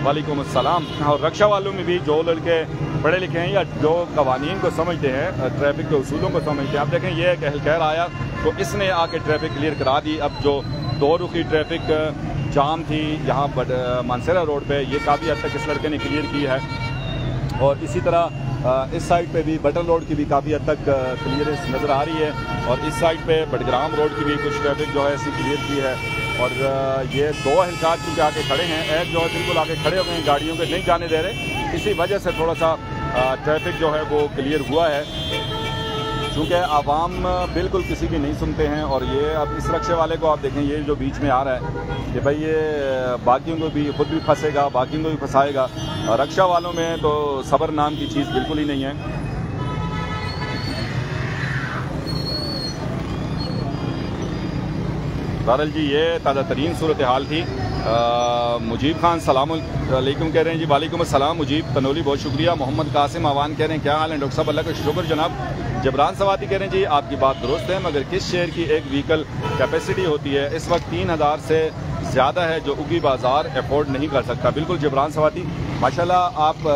وعلیکم السلام۔ اور رکشا والوں میں بھی جو لڑکے پڑھے لکھے ہیں یا جو قوانین کو سمجھتے ہیں، ٹریفک کے اصولوں کو سمجھتے ہیں، آپ دیکھیں یہ ایک اہلکار آیا تو اس نے آ کے ٹریفک کلیئر کرا دی۔ اب جو دو رخی ٹریفک جام تھی یہاں مانسہرہ روڈ پہ، یہ کافی حد تک اس لڑکے نے کلیئر کی ہے۔ اور اسی طرح اس سائڈ پہ بھی بٹن روڈ کی بھی کافی حد تک کلیئرنس نظر آ رہی ہے، اور اس سائڈ پہ بٹگرام روڈ کی بھی کچھ ٹریفک جو ہے ایسی کلیئر کی ہے۔ اور یہ دو اہلکار کیونکہ آگے کھڑے ہیں، ایک جو ہے بالکل آگے کھڑے ہو گئے ہیں، گاڑیوں کے نہیں جانے دے رہے، اسی وجہ سے تھوڑا سا ٹریفک جو ہے وہ کلیئر ہوا ہے، چونکہ عوام بالکل کسی کی نہیں سنتے ہیں۔ اور یہ اب اس رکشے والے کو آپ دیکھیں، یہ جو بیچ میں آ رہا ہے کہ بھائی یہ باقیوں کو بھی خود بھی پھنسے گا، باقیوں کو بھی پھنسائے گا۔ رکشا والوں میں تو صبر نام کی چیز بالکل ہی نہیں ہے۔ بہرحال جی یہ تازہ ترین صورتحال تھی۔ مجیب خان السلام علیکم کہہ رہے ہیں جی، وعلیکم السلام مجیب تنوری، بہت شکریہ۔ محمد قاسم آوان کہہ رہے ہیں کیا حال ہے ڈاکٹر صاحب؟ اللہ کا شکر جناب۔ جبران سواتی کہہ رہے ہیں جی آپ کی بات درست ہے، مگر کس شہر کی ایک وہیکل کیپیسٹی ہوتی ہے؟ اس وقت 3000 سے زیادہ ہے جو اگی بازار افورڈ نہیں کر سکتا۔ بالکل جبران سواتی ماشاءاللہ آپ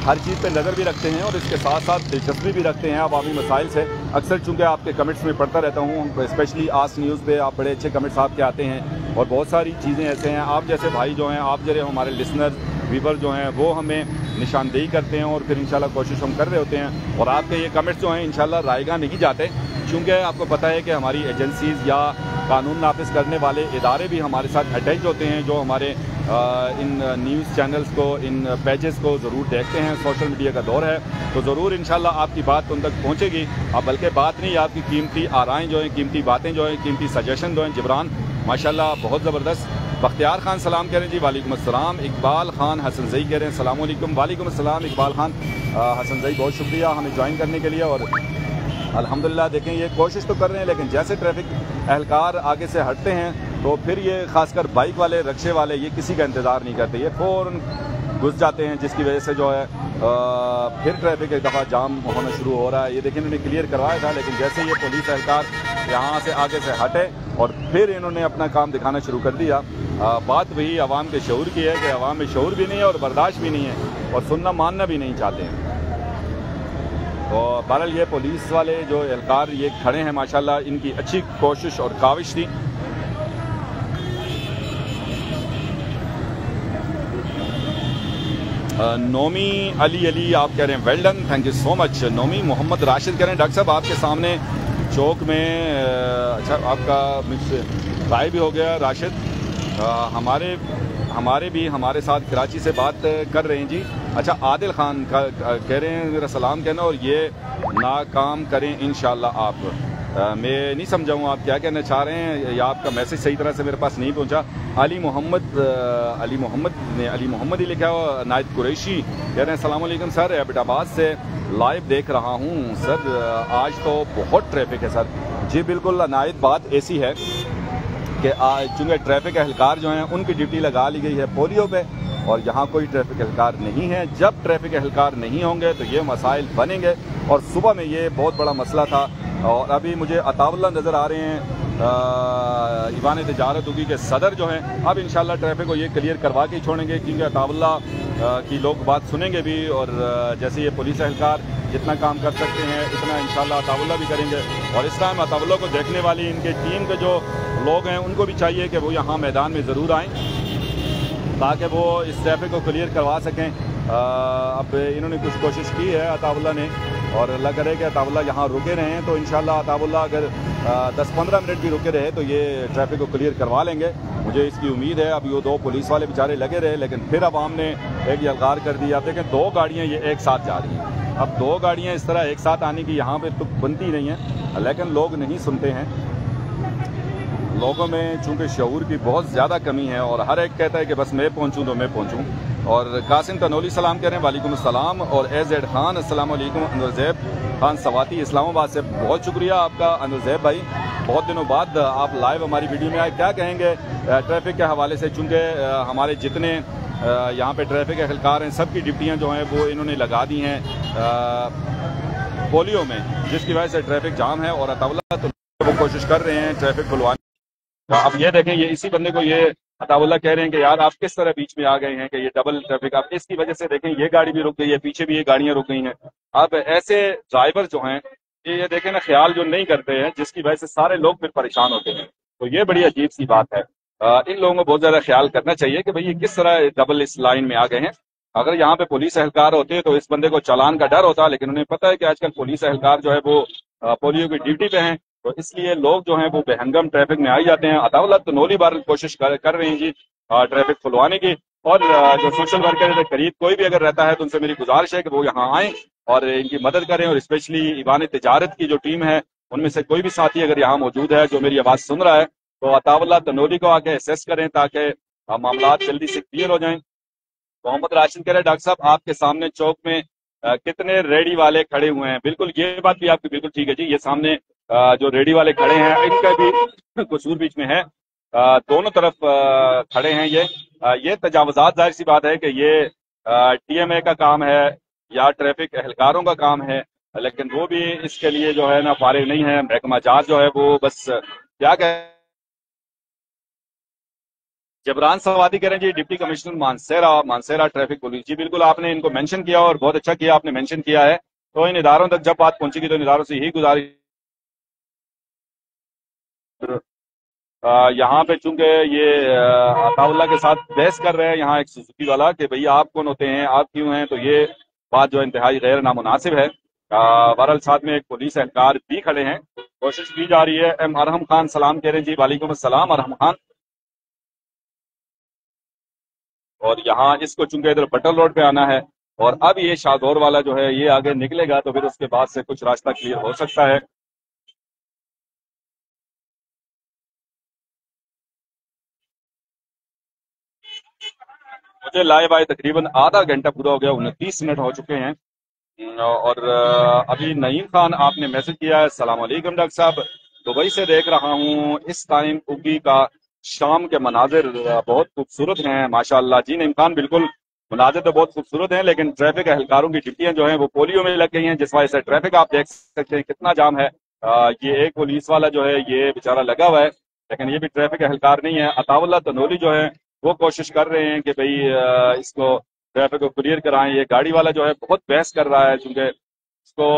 ہر چیز پہ نظر بھی رکھتے ہیں اور اس کے ساتھ ساتھ دلچسپی بھی رکھتے ہیں عوامی مسائل سے۔ اکثر چونکہ آپ کے کمنٹس میں پڑھتا رہتا ہوں، اسپیشلی آس نیوز پہ آپ بڑے اچھے کمنٹس آپ کے آتے ہیں، اور بہت ساری چیزیں ایسے ہیں۔ آپ جیسے بھائی جو ہیں، آپ جیسے ہمارے لسنر ویور جو ہیں وہ ہمیں نشاندہی کرتے ہیں، اور پھر انشاءاللہ کوشش ہم کر رہے ہوتے ہیں، اور آپ کے یہ کمنٹس جو ہیں انشاءاللہ رائے گاہ نہیں جاتے، چونکہ آپ کو پتہ ہے کہ ہماری ایجنسیز یا قانون نافذ کرنے والے ادارے بھی ہمارے ساتھ اٹیچ ہوتے ہیں، جو ہمارے ان نیوز چینلز کو، ان پیجز کو ضرور دیکھتے ہیں۔ سوشل میڈیا کا دور ہے تو ضرور انشاءاللہ آپ کی بات ان تک پہنچے گی۔ اب بلکہ بات نہیں، آپ کی قیمتی آرائیں جو ہیں، قیمتی باتیں جو ہیں، قیمتی سجیشن جو ہیں۔ جبران ماشاءاللہ بہت زبردست۔ بختیار خان سلام کہہ رہے ہیں جی، وعلیکم السلام۔ اقبال خان حسن زئی کہہ رہے ہیں السلام علیکم۔ وعلیکم السلام اقبال خان حسن زئی، بہت شکریہ ہمیں جوائن کرنے کے لیے۔ اور الحمدللہ دیکھیں یہ کوشش تو کر رہے ہیں، لیکن جیسے ٹریفک اہلکار آگے سے ہٹتے ہیں تو پھر یہ خاص کر بائک والے، رکشے والے، یہ کسی کا انتظار نہیں کرتے، یہ فوراً گھس جاتے ہیں، جس کی وجہ سے جو ہے پھر ٹریفک ایک دفعہ جام ہونا شروع ہو رہا ہے۔ یہ دیکھیں انہوں نے کلیئر کروایا تھا، لیکن جیسے یہ پولیس اہلکار یہاں سے آگے سے ہٹے اور پھر انہوں نے اپنا کام دکھانا شروع کر دیا۔ بات وہی عوام کے شعور کی ہے کہ عوام میں شعور بھی نہیں ہے اور برداشت بھی نہیں ہے اور سننا ماننا بھی نہیں چاہتے ہیں۔ تو بہرحال یہ پولیس والے جو اہلکار یہ کھڑے ہیں ماشاءاللہ، ان کی اچھی کوشش اور کاوش تھی۔ نومی علی آپ کہہ رہے ہیں well done, thank you so much Nomi. Muhammad Rashid کہہ رہے ہیں ڈاکٹر صاحب آپ کے سامنے چوک میں، اچھا آپ کا رائے بھی ہو گیا راشد، ہمارے بھی ہمارے ساتھ کراچی سے بات کر رہے ہیں جی۔ اچھا عادل خان کہہ رہے ہیں میرا سلام کہنا اور یہ ناکام کریں انشاءاللہ آپ۔ میں نہیں سمجھا ہوں آپ کیا کہنا چاہ رہے ہیں، یا آپ کا میسج صحیح طرح سے میرے پاس نہیں پہنچا۔ علی محمد ہی لکھا ہوا۔ نائد قریشی کہہ رہے ہیں السلام علیکم سر، ایبٹ آباد سے لائیو دیکھ رہا ہوں سر، آج تو بہت ٹریفک ہے سر۔ جی بالکل نائد، بات ایسی ہے کہ چونکہ ٹریفک اہلکار جو ہیں ان کی ڈیوٹی لگا لی گئی ہے پولیو پہ، اور یہاں کوئی ٹریفک اہلکار نہیں ہے۔ جب ٹریفک اہلکار نہیں ہوں گے تو یہ مسائل بنیں گے، اور صبح میں یہ بہت بڑا مسئلہ تھا۔ اور ابھی مجھے عطا اللہ نظر آ رہے ہیں، ایوان تجارت ہوگی کہ صدر جو ہیں اب انشاءاللہ ٹریفک کو یہ کلیئر کروا کے چھوڑیں گے، کیونکہ عطا اللہ کی لوگ بات سنیں گے بھی، اور جیسے یہ پولیس اہلکار جتنا کام کر سکتے ہیں اتنا انشاءاللہ عطا اللہ بھی کریں گے۔ اور اس ٹائم عطا اللہ کو دیکھنے والی ان کے ٹیم کے جو لوگ ہیں ان کو بھی چاہیے کہ وہ یہاں میدان میں ضرور آئیں تاکہ وہ اس ٹریفک کو کلیئر کروا سکیں۔ اب انہوں نے کچھ کوشش کی ہے عطا اللہ نے، اور اللہ کرے کہ عطا اللہ یہاں رکے رہے ہیں تو انشاءاللہ عطا اللہ اگر 10-15 منٹ بھی رکے رہے تو یہ ٹریفک کو کلیئر کروا لیں گے، مجھے اس کی امید ہے۔ اب یہ 2 پولیس والے بیچارے لگے رہے، لیکن پھر عوام نے ایک یلغار کر دیا۔ آپ دیکھیں 2 گاڑیاں یہ ایک ساتھ جا رہی ہیں، اب 2 گاڑیاں اس طرح ایک ساتھ آنے کی یہاں پہ تو بنتی نہیں ہیں، لیکن لوگ نہیں سنتے ہیں۔ لوگوں میں چونکہ شعور کی بہت زیادہ کمی ہے، اور ہر ایک کہتا ہے کہ بس میں پہنچوں تو میں پہنچوں۔ اور قاسم تنولی سلام کہہ رہے ہیں وعلیکم السلام، اور اے زیڈ خان السلام علیکم۔ انور زیب خان سواتی اسلام آباد سے بہت شکریہ آپ کا انور زیب بھائی، بہت دنوں بعد آپ لائیو ہماری ویڈیو میں آئے۔ کیا کہیں گے ٹریفک کے حوالے سے؟ چونکہ ہمارے جتنے یہاں پہ ٹریفک اہلکار ہیں سب کی ڈیوٹیاں جو ہیں وہ انہوں نے لگا دی ہیں پولیو میں، جس کی وجہ سے ٹریفک جام ہے، اور عطا اللہ تو وہ کوشش کر رہے ہیں ٹریفک کھلوانے۔ اب یہ دیکھیں یہ اسی بندے کو یہ عطا اللہ کہہ رہے ہیں کہ یار آپ کس طرح بیچ میں آ گئے ہیں کہ یہ ڈبل ٹریفک، اب اس کی وجہ سے دیکھیں یہ گاڑی بھی رک گئی ہے، پیچھے بھی یہ گاڑیاں رک گئی ہیں۔ اب ایسے ڈرائیور جو ہیں یہ دیکھیں نا خیال جو نہیں کرتے ہیں، جس کی وجہ سے سارے لوگ پھر پریشان ہوتے ہیں، تو یہ بڑی عجیب سی بات ہے۔ ان لوگوں کو بہت زیادہ خیال کرنا چاہیے کہ بھئی یہ کس طرح ڈبل اس لائن میں آ گئے ہیں۔ اگر یہاں پہ پولیس اہلکار ہوتے تو اس بندے کو چالان کا ڈر ہوتا، لیکن انہیں پتہ ہے کہ آج کل پولیس اہلکار جو ہے وہ پولیو کی ڈیوٹی پہ ہیں، تو اس لیے لوگ جو ہیں وہ بے ہنگم ٹریفک میں آئی جاتے ہیں۔ عطا اللہ تو نولی بار کوشش کر رہے ہیں جی ٹریفک کھلوانے کی، اور جو سوشل ورکر کے قریب کوئی بھی اگر رہتا ہے تو ان سے میری گزارش ہے کہ وہ یہاں آئیں اور ان کی مدد کریں، اور اسپیشلی ایوان تجارت کی جو ٹیم ہے ان میں سے کوئی بھی ساتھی اگر یہاں موجود ہے جو میری آواز سن رہا ہے تو عطا اللہ تنولی کو آ کے اسیس کریں تاکہ معاملات جلدی سے کلیئر ہو جائیں۔ محمد راشد کہہ رہے ہیں ڈاکٹر صاحب آپ کے سامنے چوک میں کتنے ریڑی والے کھڑے ہوئے ہیں؟ بالکل یہ بات بھی آپ کی بالکل ٹھیک ہے جی، یہ سامنے جو ریڑی والے کھڑے ہیں ان کا بھی قصور بیچ میں ہے، دونوں طرف کھڑے ہیں۔ یہ تجاوزات ظاہر سی بات ہے کہ یہ ٹی ایم اے کا کام ہے یا ٹریفک اہلکاروں کا کام ہے، لیکن وہ بھی اس کے لیے جو ہے نا فارغ نہیں ہے۔ محکمہ جات جو ہے وہ بس کیا کہ جبران سوادی کہہ رہے ہیں جی deputy commissioner Mansehra traffic police, جی بالکل آپ نے ان کو مینشن کیا اور بہت اچھا کیا آپ نے مینشن کیا ہے، تو ان اداروں تک جب بات پہنچے گی تو ان اداروں سے یہی گزارش یہاں پہ چونکہ یہ عطا اللہ کے ساتھ بحث کر رہے ہیں یہاں ایک سوزوکی والا کہ بھئی آپ کون ہوتے ہیں، آپ کیوں ہیں، تو یہ بات جو انتہائی غیر نامناسب ہے۔ बहरहाल साथ में एक पुलिस एहलकार भी खड़े हैं, कोशिश की जा रही है। एम अरहम खान सलाम कह रहे हैं जी, वालेकुम अस्सलाम अरहम खान। और यहाँ इसको चूंकि इधर बटल रोड पे आना है और अब ये शाहदौर वाला जो है ये आगे निकलेगा तो फिर उसके बाद से कुछ रास्ता क्लियर हो सकता है। मुझे लाइव आए तकरीबन आधा घंटा पूरा हो गया, 29 मिनट हो चुके हैं। और अभी नईम खान आपने मैसेज किया है, अस्सलाम वालेकुम डॉक्टर साहब, दुबई से देख रहा हूँ, इस टाइम उगी का शाम के मनाजिर बहुत खूबसूरत हैं माशाअल्लाह। जी नईम खान, बिल्कुल मनाजिर तो बहुत खूबसूरत हैं, लेकिन ट्रैफिक एहलकारों की ड्यूटियां जो हैं वो पोलियो में लग गई हैं, जिस वजह से ट्रैफिक आप देख सकते हैं कितना जाम है। ये एक पुलिस वाला जो है ये बेचारा लगा हुआ है, लेकिन ये भी ट्रैफिक एहलकार नहीं है। अताउल्ला तनोली जो है वो कोशिश कर रहे हैं कि भाई इसको ट्रैफिक को क्लियर कराएं। ये गाड़ी वाला जो है बहुत बहस कर रहा है, क्योंकि इसको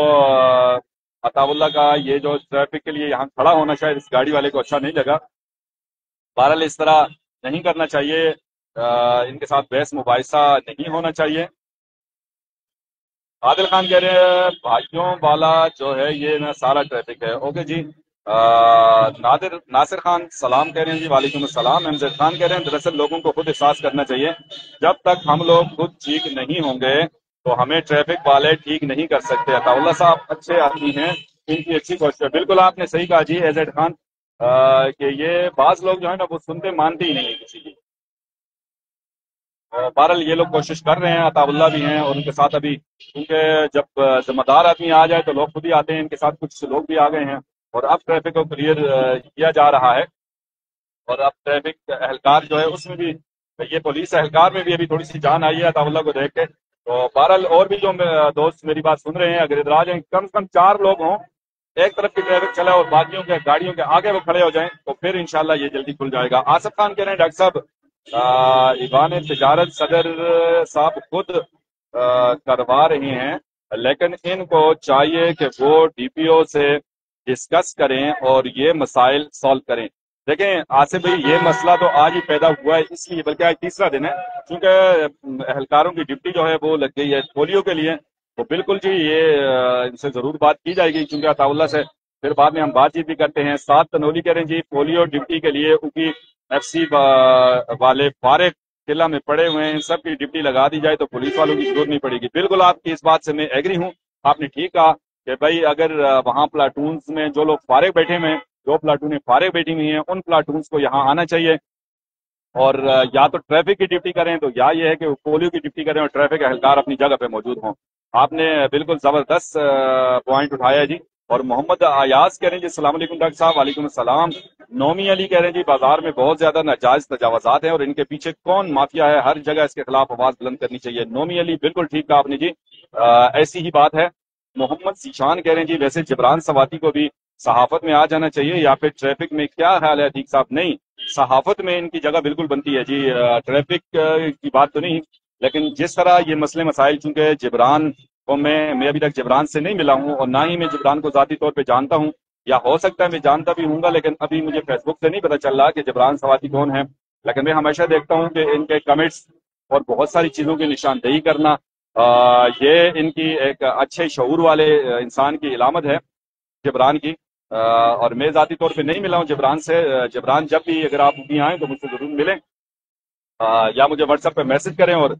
अताउल्ला का ये जो ट्रैफिक के लिए यहाँ खड़ा होना शायद इस गाड़ी वाले को अच्छा नहीं लगा। बहरहाल इस तरह नहीं करना चाहिए, इनके साथ बहस मुबाहिसा नहीं होना चाहिए। आदिल खान कह रहे हैं भाइयों वाला जो है ये ना सारा ट्रैफिक है। ओके जी। नासिर खान सलाम कह रहे हैं जी, वालेकुम अस्सलाम। एमजद खान कह रहे हैं दरअसल लोगों को खुद एहसास करना चाहिए, जब तक हम लोग खुद ठीक नहीं होंगे तो हमें ट्रैफिक वाले ठीक नहीं कर सकते। अताउल्ला साहब अच्छे आदमी हैं, इनकी अच्छी कोशिश है। बिल्कुल आपने सही कहा जी एजेड खान, कि ये बाज लोग जो है ना वो सुनते मानते ही नहीं है किसी की। बहरहाल ये लोग कोशिश कर रहे हैं, अताउल्ला भी हैं और उनके साथ अभी, क्योंकि जब जिम्मेदार आदमी आ जाए तो लोग खुद ही आते हैं, इनके साथ कुछ लोग भी आ गए हैं और अब ट्रैफिक को क्लियर किया जा रहा है। और अब ट्रैफिक एहलकार जो है उसमें भी, ये पुलिस एहलकार में भी अभी थोड़ी सी जान आई है अताउल्ला को देख के। तो बहरहाल और भी जो दोस्त मेरी बात सुन रहे हैं, अगर इधर आ जाए, कम से कम 4 लोग हों, एक तरफ की ट्रैफिक चला और बाकियों के गाड़ियों के आगे वो खड़े हो जाएं तो फिर इंशाल्लाह ये जल्दी खुल जाएगा। आसिफ खान कह रहे हैं डॉक्टर साहब ईवान तिजारत सदर साहब खुद करवा रहे हैं, लेकिन इनको चाहिए कि वो डीपीओ से डिस्कस करें और ये मसाइल सॉल्व करें। देखें आसिफ भाई, ये मसला तो आज ही पैदा हुआ है, इसलिए बल्कि आज तीसरा दिन है, क्योंकि एहलकारों की ड्यूटी जो है वो लग गई है पोलियो के लिए। तो बिल्कुल जी ये इनसे जरूर बात की जाएगी, क्योंकि अताउल्ला से फिर बाद में हम बातचीत भी करते हैं। साथ तनोली करें जी, पोलियो ड्यूटी के लिए उनकी एफसी वाले फारिग किला में पड़े हुए हैं, इन सब की ड्यूटी लगा दी जाए तो पुलिस वालों की जरूरत नहीं पड़ेगी। बिल्कुल आपकी इस बात से मैं एग्री हूँ, आपने ठीक कहा कि भाई अगर वहाँ प्लाटून्स में जो लोग फारिग बैठे हुए हैं, जो प्लाटूनें फारिग बैठी हुई हैं, उन प्लाटून्स को यहाँ आना चाहिए और या तो ट्रैफिक की ड्यूटी करें, तो या ये है कि वो पोलियो की ड्यूटी करें और ट्रैफिक एहलकार अपनी जगह पे मौजूद हों। आपने बिल्कुल जबरदस्त पॉइंट उठाया जी। और मोहम्मद अयाज कह रहे हैं जी, अस्सलाम वालेकुम डॉक्टर साहब। वालेकुम अस्सलाम। नोमी अली कह रहे हैं जी, बाजार में बहुत ज्यादा नाजायज तजावजात हैं और इनके पीछे कौन माफिया है, हर जगह इसके खिलाफ आवाज बुलंद करनी चाहिए। नोमी अली बिल्कुल ठीक कहा आपने जी, ऐसी ही बात है। मोहम्मद जीशान कह रहे हैं जी, वैसे जबरान सवाती को भी सहाफत में आ जाना चाहिए या फिर ट्रैफिक में, क्या ख्याल है ठीक साहब? नहीं, सहाफत में इनकी जगह बिल्कुल बनती है जी, ट्रैफिक की बात तो नहीं। लेकिन जिस तरह ये मसले मसाइल, चूंकि जबरान को मैं अभी तक जबरान से नहीं मिला हूँ और ना ही मैं जबरान को जाती तौर पे जानता हूँ, या हो सकता है मैं जानता भी हूँ, लेकिन अभी मुझे फेसबुक से नहीं पता चल रहा कि जबरान सवाती कौन है। लेकिन मैं हमेशा देखता हूँ कि इनके कमेंट्स और बहुत सारी चीजों की निशानदेही करना, ये इनकी एक अच्छे शऊर वाले इंसान की इलामत है जबरान की। और मैं जाती तौर पे नहीं मिला हूँ जबरान से। जबरान जब भी अगर आप भी आए तो मुझसे जरूर मिलें, या मुझे व्हाट्सएप पे मैसेज करें, और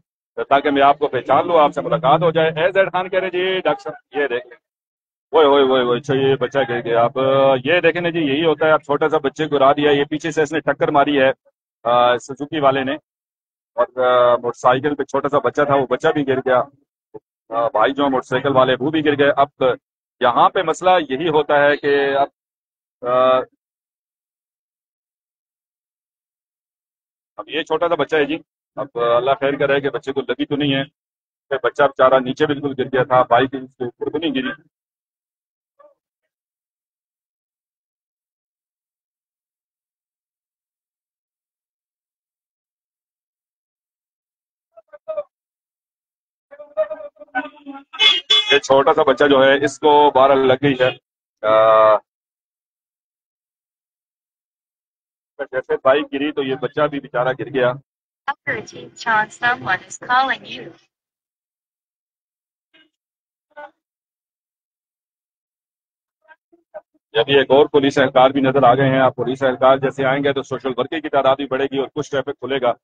ताकि मैं आपको पहचान लूँ, आपसे मुलाकात हो जाए। एजेड खान कह रहे जी डॉक्टर साहब ये देखें, वो अच्छा ये बच्चा गिर गया। आप ये देखें ना जी, यही होता है, आप छोटा सा बच्चे को गिरा दिया, ये पीछे से इसने टक्कर मारी है सुजुकी वाले ने, और मोटरसाइकिल पे छोटा सा बच्चा था, वो बच्चा भी गिर गया। भाई जो मोटरसाइकिल वाले वो भी गिर गए। अब यहाँ पे मसला यही होता है कि अब अब ये छोटा सा बच्चा है जी, अब अल्लाह खैर करे कि बच्चे को लगी तो नहीं है। फिर बच्चा बेचारा नीचे बिल्कुल गिर गया था, बाइक उसके ऊपर तो नहीं गिरी। ये छोटा सा बच्चा जो है इसको 12 लग गई है। जैसे बाइक गिरी तो ये बच्चा भी बेचारा गिर गया। John, someone is calling you. अभी एक और पुलिस एहलकार भी नजर आ गए हैं। आप पुलिस एहलकार जैसे आएंगे तो सोशल वर्कर की तादाद भी बढ़ेगी और कुछ ट्रैफिक खुलेगा।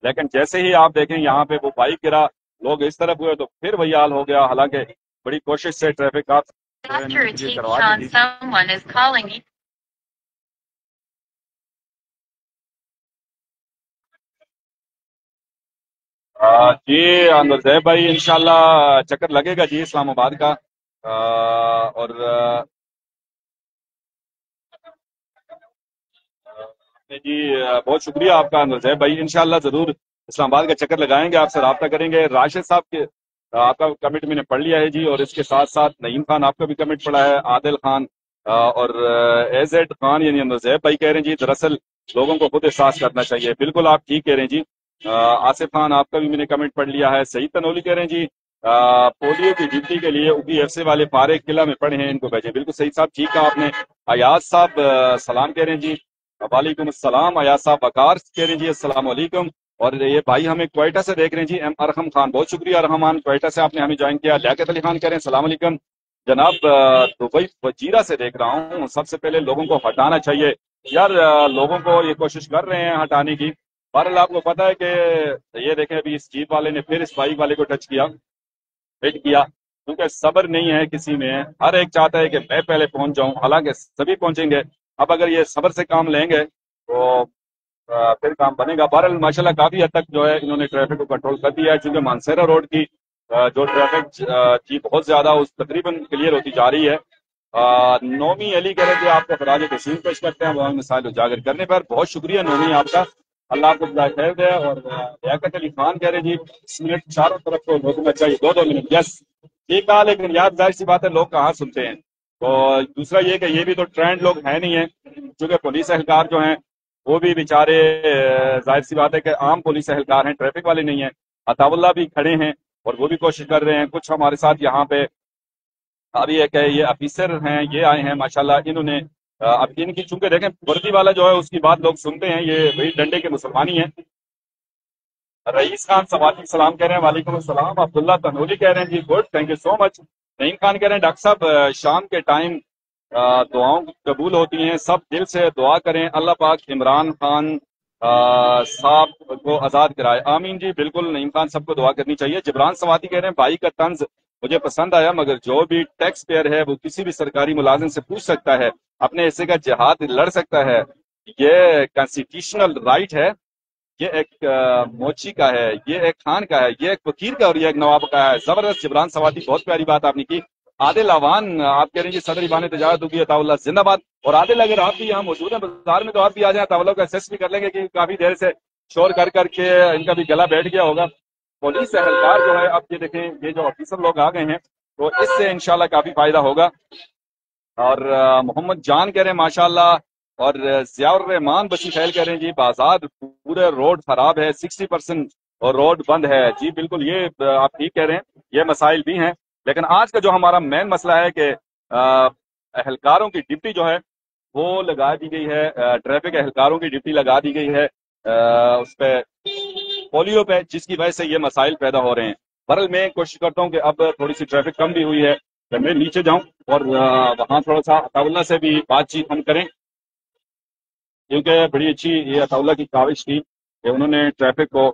लेकिन जैसे ही आप देखें यहाँ पे वो बाइक गिरा, लोग इस तरफ हुए तो फिर वही हाल हो गया। हालांकि बड़ी कोशिश से ट्रैफिक आप After a क्लियर teeth, करवा दी Sean, थी। someone is calling you. जी नूरजैब भाई, इंशाल्लाह चक्कर लगेगा जी इस्लामाबाद का। और जी बहुत शुक्रिया आपका नूरजैब भाई। इंशाल्लाह जरूर इस्लामाबाद का चक्कर लगाएंगे, आपसे रब्ता करेंगे। राशिद साहब के आपका कमेंट मैंने पढ़ लिया है जी, और इसके साथ साथ नईम खान आपका भी कमेंट पढ़ा है, आदिल खान और एजेड खान यानी नूरजैब भाई कह रहे हैं जी दरअसल लोगों को खुद एहसास करना चाहिए। बिल्कुल आप ठीक कह रहे हैं जी। आसिफ खान आपका भी मैंने कमेंट पढ़ लिया है। सईद तनोली कह रहे हैं जी पोलियो की ड्यूटी के लिए UPFC वाले फारे किला में पड़े हैं, इनको भेजे। बिल्कुल सही साहब, ठीक कहा आपने। अयाज साहब सलाम कह रहे हैं जी। वालेकुम अस्सलाम। अयाज साहब वकार कह रहे हैं जी अस्सलाम वालेकुम। और ये भाई हमें क्वेटा से देख रहे हैं जी, एम अरहम खान, बहुत शुक्रिया रहमान, क्वेटा से आपने हमें ज्वाइन किया। लियाकत अली खान कह रहे हैं सलाम अलैकुम जनाब, दुबई वजीरा से देख रहा हूँ। सबसे पहले लोगों को हटाना चाहिए यार, लोगों को ये कोशिश कर रहे हैं हटाने की। बहरहाल आपको पता है कि ये देखें अभी इस जीप वाले ने फिर इस बाइक वाले को टच किया, हिट किया, क्योंकि सब्र नहीं है किसी में। हर एक चाहता है कि मैं पहले पहुंच जाऊं, हालांकि सभी पहुंचेंगे। अब अगर ये सब्र से काम लेंगे तो फिर काम बनेगा। बहरहाल माशाल्लाह काफी हद तक जो है इन्होंने ट्रैफिक को कंट्रोल कर दिया है, क्योंकि मानसेरा रोड की जो ट्रैफिक थी बहुत ज्यादा, उस तकरीबन क्लियर होती जा रही है। नोमी अली कह रहे थे आपको खराज तस्लीम पेश करते हैं वहाँ मिसाइल उजागर करने पर। बहुत शुक्रिया नोमी आपका, अल्लाह आपको खैर दे। और लियाकत अली खान कह रहे जी 10 मिनट चारों तरफ को रोकना चाहिए, 2-2 मिनट। यस ठीक कहा, लेकिन यार जाहिर सी बात है लोग कहाँ सुनते हैं। तो दूसरा ये कि ये भी तो ट्रेंड लोग है नहीं है, क्योंकि पुलिस एहलकार जो हैं वो भी बेचारे जाहिर सी बात है कि आम पुलिस एहलकार हैं, ट्रैफिक वाले नहीं है। अताउल्ला भी खड़े हैं और वो भी कोशिश कर रहे हैं। कुछ हमारे साथ यहाँ पे अभी एक है ये ऑफिसर हैं, ये आए हैं माशाल्लाह। इन्होंने अब इनकी चूंकि देखें वर्दी वाला जो है उसकी बात लोग सुनते हैं, ये वही डंडे के मुसलमानी हैं। रईस खान सवाली सलाम कह रहे हैं, वालेकुम अस्सलाम। अब्दुल्ला तनोली कह रहे हैं जी good, thank you so much. Naeem Khan कह रहे हैं डॉक्टर साहब शाम के टाइम दुआओं कबूल होती हैं, सब दिल से दुआ करें, अल्लाह पाक इमरान खान साहब को आजाद कराए, आमीन जी। बिल्कुल नईम खान सबको दुआ करनी चाहिए। जिब्रान सवाती कह रहे हैं भाई का तंज मुझे पसंद आया, मगर जो भी टैक्स पेयर है वो किसी भी सरकारी मुलाजिम से पूछ सकता है, अपने हिस्से का जिहाद लड़ सकता है, ये कॉन्स्टिट्यूशनल राइट है। ये एक मोची का है, ये एक खान का है, ये एक फकीर का और ये एक नवाब का है। जबरदस्त जिब्रान सवाती, बहुत प्यारी बात आपने की। आदिल अवान आप कह रहे हैं जी सदर इबान तजारत होगी अताउल्लाह जिंदाबाद। और आदिल अगर आप भी यहाँ मौजूद हैं बाजार में तो आप भी आ जाए, अताउल्लाह को असेस भी कर लेंगे कि काफी देर से शोर कर करके इनका भी गला बैठ गया होगा। पुलिस एहलकार जो है, अब ये देखें ये जो ऑफिसर लोग आ गए हैं तो इससे इंशाल्लाह काफी फायदा होगा। और मोहम्मद जान कह रहे हैं माशाल्लाह। और जियाउर रहमान बशी खैल कह रहे हैं जी बाजार पूरे रोड खराब है, 60% और रोड बंद है। जी बिल्कुल, ये आप ठीक कह रहे हैं, ये मसाइल भी हैं। लेकिन आज का जो हमारा मेन मसला है कि एहलकारों की ड्यूटी जो है वो लगा दी गई है, ट्रैफिक एहलकारों की ड्यूटी लगा दी गई है उस पे पोलियो पे, जिसकी वजह से ये मसाइल पैदा हो रहे हैं। बहरहाल मैं कोशिश करता हूँ कि अब थोड़ी सी ट्रैफिक कम भी हुई है तो मैं नीचे जाऊं और वहां थोड़ा सा अताउल्ला से भी बातचीत हम करें, क्योंकि बड़ी अच्छी ये अताउल्ला की काविश थी कि उन्होंने ट्रैफिक को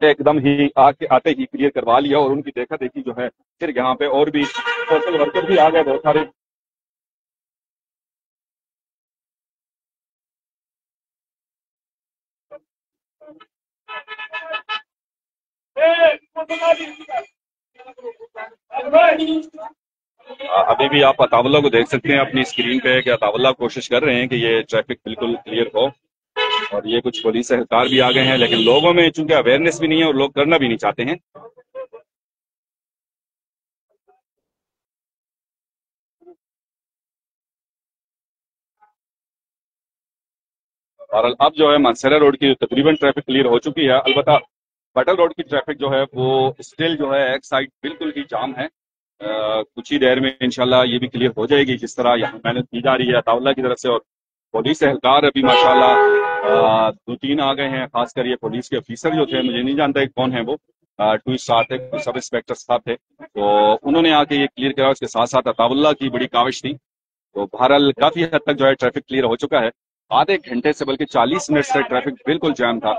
एकदम ही आके आते ही क्लियर करवा लिया। और उनकी देखा देखी जो है फिर यहाँ पे और भी सोशल वर्कर भी आ गए बहुत सारे। अभी भी आप अतावल्ला को देख सकते हैं अपनी स्क्रीन पे कि अतावल्ला कोशिश कर रहे हैं कि ये ट्रैफिक बिल्कुल क्लियर हो। और ये कुछ पुलिस एहलकार भी आ गए हैं, लेकिन लोगों में चूंकि अवेयरनेस भी नहीं है और लोग करना भी नहीं चाहते हैं। और अब जो है मानसरा रोड की तकरीबन ट्रैफिक क्लियर हो चुकी है। अलबत्ता बटल रोड की ट्रैफिक जो है वो स्टिल जो है एक साइड बिल्कुल ही जाम है। कुछ ही देर में इंशाल्लाह ये भी क्लियर हो जाएगी, जिस तरह यहाँ मेहनत की जा रही है अताउल्ला की तरफ से। और पुलिस एहलकार अभी माशाल्लाह 2-3 आ गए हैं, खासकर ये पुलिस के ऑफिसर जो थे, मुझे नहीं जानता कौन है वो, 2 स्टार थे, सब इंस्पेक्टर साहब थे, तो उन्होंने आके ये क्लियर करा। उसके साथ साथ अताउल्ला की बड़ी काविश थी तो बहरहाल काफी हद तक जो है ट्रैफिक क्लियर हो चुका है। आधे घंटे से बल्कि 40 मिनट से ट्रैफिक बिल्कुल जाम था।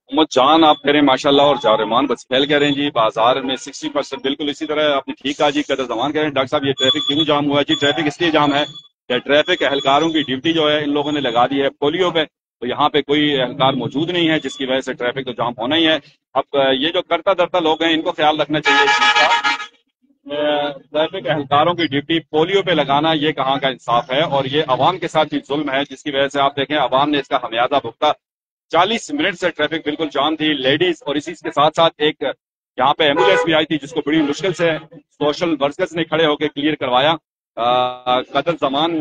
मोहम्मद जान आप कह रहे हैं माशाल्लाह, और जारमान बस फैल कह रहे हैं जी बाजार में 60% बिल्कुल इसी तरह आपने ठीक कहा जी। कदर जमान कह रहे हैं डॉक्टर साहब ये ट्रैफिक क्यों जाम हुआ है जी? ट्रैफिक इसलिए जाम है कि ट्रैफिक एहलकारों की ड्यूटी जो है इन लोगों ने लगा दी है पोलियो पे, तो यहाँ पे कोई एहलकार मौजूद नहीं है जिसकी वजह से ट्रैफिक तो जाम होना ही है। अब ये जो करता धरता लोग हैं इनको ख्याल रखना चाहिए इस चीज का। ट्रैफिक एहलकारों की ड्यूटी पोलियो पे लगाना ये कहाँ का इंसाफ है, और ये अवाम के साथ ही जुल्म है जिसकी वजह से आप देखें अवाम ने इसका खमियाजा भुगता। 40 मिनट से ट्रैफिक बिल्कुल जाम थी लेडीज, और इसी के साथ साथ एक यहाँ पे एम्बुलेंस भी आई थी जिसको बड़ी मुश्किल से सोशल वर्कर्स ने खड़े होकर क्लियर करवाया। कदर जमान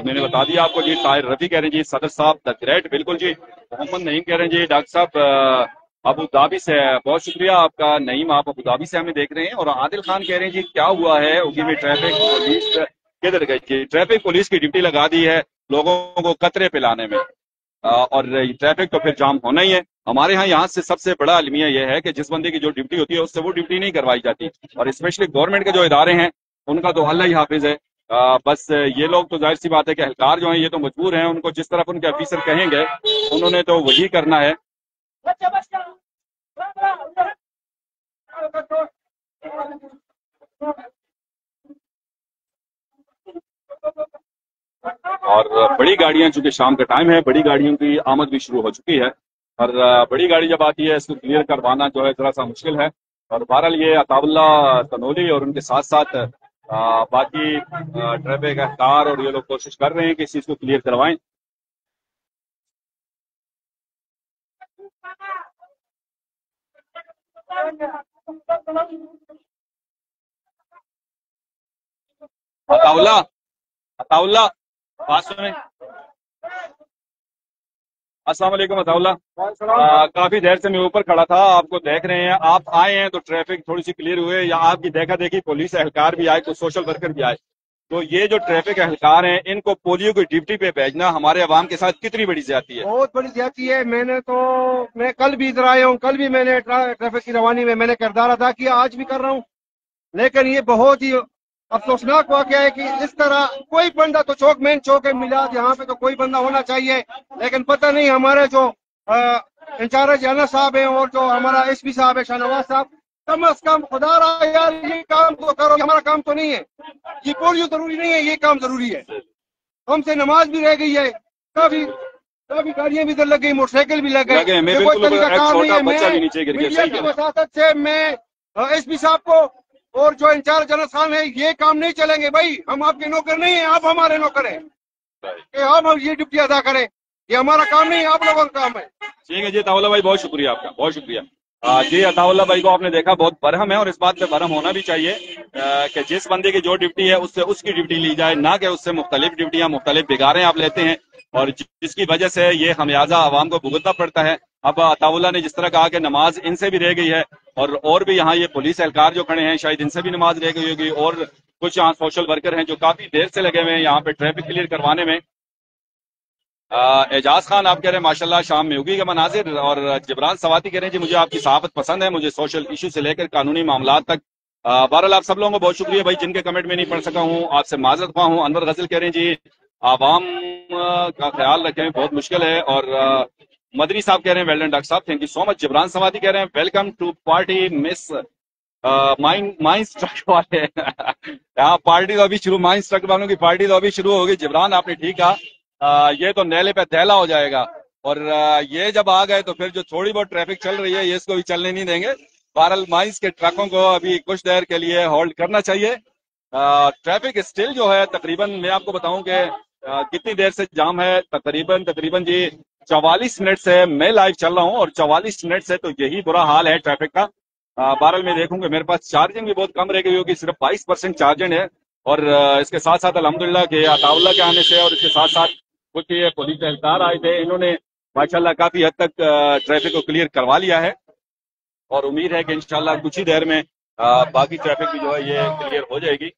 मैंने बता दिया आपको जी। ताहिर रफी कह रहे हैं जी सदर साहब द ग्रेट, बिल्कुल जी। मोहम्मद नईम कह रहे हैं जी डॉक्टर साहब अबू धाबी से, बहुत शुक्रिया आपका नईम, आप अबू धाबी से हमें देख रहे हैं। और आदिल खान कह रहे हैं जी क्या हुआ है उगी में ट्रैफिक पुलिस किधर गई जी? ट्रैफिक पुलिस की ड्यूटी लगा दी है लोगों को कतरे पिलाने में, और ट्रैफिक तो फिर जाम होना ही है। हमारे यहाँ से सबसे बड़ा अलमिया यह है कि जिस बंदे की जो ड्यूटी होती है उससे वो ड्यूटी नहीं करवाई जाती, और स्पेशली गवर्नमेंट के जो इदारे हैं उनका तो अल्लाह ही हाफिज है। बस ये लोग तो जाहिर सी बात है कि एहलकार जो हैं ये तो मजबूर हैं, उनको जिस तरफ उनके अफीसर कहेंगे उन्होंने तो वही करना है। और बड़ी गाड़ियां, चूंकि शाम का टाइम है, बड़ी गाड़ियों की आमद भी शुरू हो चुकी है, और बड़ी गाड़ी जब आती है इसको क्लियर करवाना जो है जरा सा मुश्किल है। और बहरहाल ये अताउल्ला तनोली और उनके साथ साथ बाकी ट्रैफिक एहलकार और ये लोग कोशिश कर रहे हैं कि इस चीज को क्लियर करवाएं। अताउल्ला, अताउल्ला बात सुने। अस्सलाम वालेकुम अताउल्ला। काफी देर से मैं ऊपर खड़ा था, आपको देख रहे हैं, आप आए हैं तो ट्रैफिक थोड़ी सी क्लियर हुए, या आपकी देखा देखी पुलिस एहलकार भी आए, कुछ सोशल वर्कर भी आए। तो ये जो ट्रैफिक एहलकार हैं इनको पोलियो की ड्यूटी पे भेजना हमारे अवाम के साथ कितनी बड़ी ज्यादती है? बहुत बड़ी ज्यादती है। मैं कल भी इधर आया हूँ, कल भी मैंने ट्रैफिक की रवानी में मैंने किरदार अदा किया, आज भी कर रहा हूँ। लेकिन ये बहुत ही अफसोसनाक वाकया है कि इस तरह कोई बंदा, तो चौक मेन चौक है मिलाद, यहाँ पे तो कोई बंदा होना चाहिए, लेकिन पता नहीं हमारे जो इंचार्ज अना साहब हैं और जो हमारा एसपी साहब है शाहनवाज साहब, कम अज कम खुदा रहा यार ये काम तो करो, हमारा काम तो नहीं है, ये पोलियो जरूरी नहीं है, ये काम जरूरी है। हमसे नमाज भी रह गई है, काफी गाड़ियां भी इधर लग गई, मोटरसाइकिल भी लग गए, कोई तरीका काम नहीं है। मीडिया की वसातत से मैं एसपी साहब को और जो इंचार्ज जनरल साहब है, ये काम नहीं चलेंगे भाई, हम आपके नौकर नहीं है, आप हमारे नौकर हैं कि हम ये ड्यूटी अदा करें, ये हमारा काम नहीं है, आप लोगों का काम है। ठीक है जी अताउल्ला भाई, बहुत शुक्रिया आपका, बहुत शुक्रिया। जी अताउल्ला भाई को आपने देखा बहुत बरहम है, और इस बात पे बरहम होना भी चाहिए कि जिस बंदे की जो ड्यूटी है उससे उसकी ड्यूटी ली जाए, ना कि उससे मुख्तलिफ ड्यूटियां मुख्तलिफ बिगाड़े आप लेते हैं, और जिसकी वजह से ये खमियाजा आवाम को भुगतना पड़ता है। अब अताउल्ला ने जिस तरह कहा कि नमाज इनसे भी रह गई है, और भी यहाँ ये पुलिस एहलकार जो खड़े हैं शायद इनसे भी नमाज रह गई होगी, और कुछ यहाँ सोशल वर्कर हैं जो काफी देर से लगे हुए हैं यहाँ पे ट्रैफिक क्लियर करवाने में। एजाज खान आप कह रहे हैं माशाल्लाह शाम में उगी के मनाजिर, और जबरान सवाती कह रहे हैं जी मुझे आपकी सहाफत पसंद है, मुझे सोशल इशू से लेकर कानूनी मामला तक। बहरहाल आप सब लोगों को बहुत शुक्रिया भाई, जिनके कमेंट में नहीं पढ़ सका हूँ आपसे माजरत ख्वाह हूँ। अनवर गजल कह रहे हैं जी आवाम का ख्याल रखें, बहुत मुश्किल है। और मदनी साहब कह रहे हैं वेल डन डॉक्टर साहब, thank you so much. Jabran Swati कह रहे हैं वेलकम टू पार्टी मिस माइंस ट्रक वाले। यहाँ पार्टी तो अभी शुरू, माइंस ट्रक वालों की पार्टी तो अभी शुरू होगी। जबरान आपने ठीक कहा, ये तो नेले पे थैला हो जाएगा, और ये जब आ गए तो फिर जो थोड़ी बहुत ट्रैफिक चल रही है ये इसको भी चलने नहीं देंगे। बहरहाल माइंस के ट्रकों को अभी कुछ देर के लिए होल्ड करना चाहिए। ट्रैफिक स्टिल जो है तकरीबन, मैं आपको बताऊं कि कितनी देर से जाम है, तकरीबन जी 44 मिनट से मैं लाइव चल रहा हूं, और 44 मिनट से तो यही बुरा हाल है ट्रैफिक का। बहरहाल मैं देखूंगा मेरे पास चार्जिंग भी बहुत कम रह गई होगी, सिर्फ 22% चार्जिंग है। और इसके साथ साथ अल्हम्दुलिल्लाह के अताउल्ला के आने से, और इसके साथ साथ कुछ ये पुलिस एहलकार आए थे, इन्होंने माशाल्लाह काफी हद तक ट्रैफिक को क्लियर करवा लिया है और उम्मीद है कि इंशाल्लाह कुछ ही देर में बाकी ट्रैफिक भी जो है ये क्लियर हो जाएगी।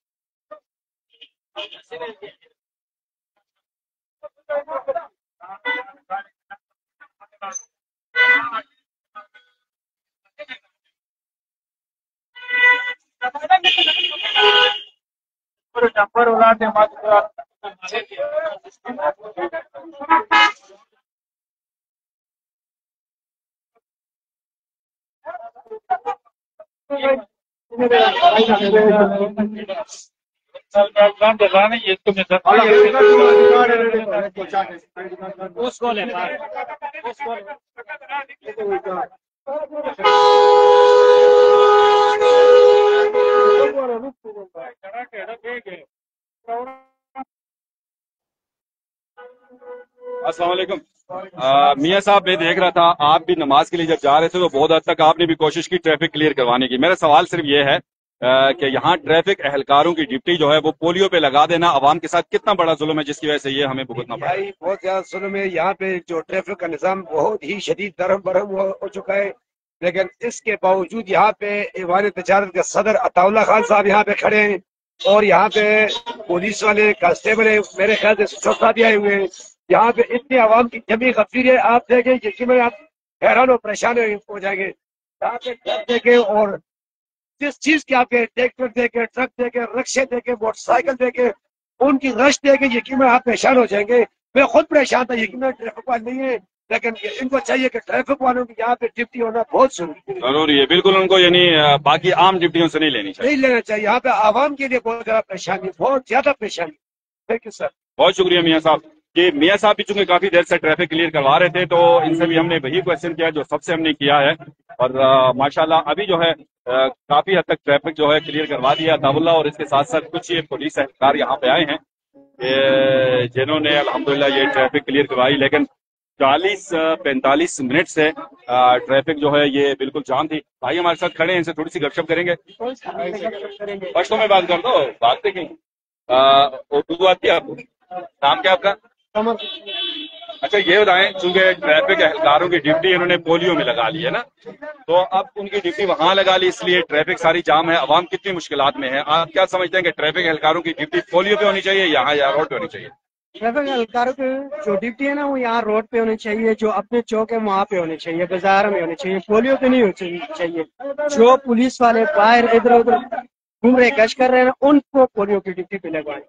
अस्सलाम वालेकुम। मियाँ साहब, मैं देख रहा था आप भी नमाज के लिए जब जा रहे थे तो बहुत हद तक आपने भी कोशिश की ट्रैफिक क्लियर करवाने की। मेरा सवाल सिर्फ ये है कि यहाँ ट्रैफिक एहलकारों की ड्यूटी जो है वो पोलियो पे लगा देना अवाम के साथ कितना बड़ा जुल्म है जिसकी वजह से ये हमें भुगतना पड़ा। भाई बहुत ज्यादा जुल्म है। यहाँ पे जो ट्रैफिक का निजाम बहुत ही शदीद दरम बरम हो चुका है, लेकिन इसके बावजूद यहाँ पे ईवान तजारत के सदर अताउल्ला खान साहब यहाँ पे खड़े हैं और यहाँ पे पुलिस वाले कांस्टेबल है, मेरे ख्याल से सुरक्षा भी आए हुए हैं। यहाँ पे इतनी आवाम की जमी गफीर है, आप देखें यकीन में आप हैरान और परेशान हो जाएंगे। यहाँ पे ट्रक देखे और जिस चीज के आपके ट्रैक्टर देखे, ट्रक देखे, रिक्शे देखे, मोटरसाइकिल देखे, उनकी रश देखे यकीन में आप परेशान हो जाएंगे। मैं खुद परेशान था, यकीन में ट्रैफिक वाले नहीं है, लेकिन इनको चाहिए कि ट्रैफिक वालों की यहाँ पे ड्यूटी होना बहुत जरूरी है। बिल्कुल उनको यानी बाकी आम ड्यूटियों से नहीं लेनी चाहिए, नहीं लेना चाहिए। यहाँ पे आवाम के लिए बहुत ज्यादा परेशानी, बहुत ज्यादा परेशानी। Thank you sir. बहुत शुक्रिया मियाँ साहब। कि मियाँ साहब भी चूंकि काफी देर से ट्रैफिक क्लियर करवा रहे थे तो इनसे भी हमने वही क्वेश्चन किया जो सबसे हमने किया है और माशाल्लाह अभी जो है काफी हद तक ट्रैफिक जो है क्लियर करवा दिया अताउल्ला और इसके साथ साथ कुछ ये पुलिस एहलकार यहाँ पे आए हैं जिन्होंने अल्हम्दुलिल्लाह ये ट्रैफिक क्लियर करवाई। लेकिन 40-45 मिनट से ट्रैफिक जो है ये बिल्कुल जाम थी। भाई हमारे साथ खड़े हैं, इनसे थोड़ी सी गपशप करेंगे। पश्तो में बात कर दो, बात देखें। उर्दू आती है आपको? नाम क्या आपका? अच्छा ये बताएं, चूंकि ट्रैफिक एहलकारों की ड्यूटी इन्होंने पोलियो में लगा ली है ना, तो अब उनकी ड्यूटी वहां लगा ली इसलिए ट्रैफिक सारी जाम है, अवाम कितनी मुश्किलात में है। आप क्या समझते हैं कि ट्रैफिक एहलकारों की ड्यूटी पोलियो पे होनी चाहिए यहाँ या रोड पे होनी चाहिए? ट्रैफिक एहलकारों की जो ड्यूटी है ना वो यहाँ रोड पे होनी चाहिए, जो अपने चौक है वहाँ पे होनी चाहिए, बाजार में होनी चाहिए, पोलियो पे नहीं होनी चाहिए। जो पुलिस वाले बाहर इधर उधर घूम रहे गश्त कर रहे हैं उनको पोलियो की ड्यूटी पे लगवाएं।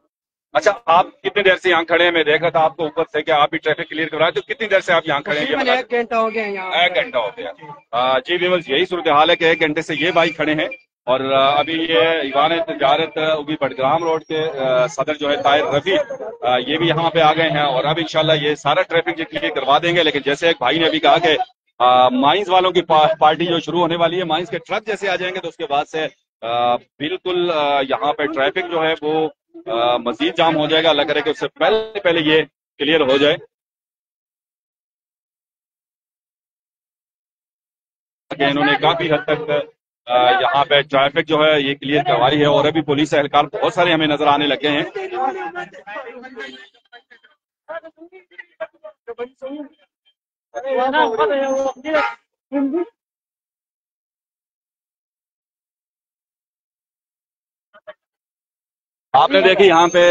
अच्छा आप कितनी देर से यहाँ खड़े हैं? मैं देख रहा था आपको ऊपर से कि आप भी ट्रैफिक क्लियर करवाए, तो कितनी देर से आप यहाँ खड़े हैं? 1 घंटा हो गया यहाँ। 1 घंटा हो गया। जी विवल्स, यही सूरत हाल है कि 1 घंटे से ये भाई खड़े हैं और अभी ये ईवान तजारत उगी बडग्राम रोड के सदर जो है ताहिर रफी ये भी यहाँ पे आ गए हैं और अब इंशाल्लाह ये सारा ट्रैफिक जो क्लियर करवा देंगे। लेकिन जैसे एक भाई ने अभी कहा कि माइंस वालों की पार्टी जो शुरू होने वाली है, माइंस के ट्रक जैसे आ जाएंगे तो उसके बाद से बिल्कुल यहाँ पे ट्रैफिक जो है वो मजीद जाम हो जाएगा। अल्लाह करे कि उससे पहले ये क्लियर हो जाए। इन्होंने काफी हद तक यहाँ पे ट्रैफिक जो है ये क्लियर करवाई है और अभी पुलिस एहलकार बहुत सारे हमें नजर आने लगे हैं। आपने देखी यहाँ पे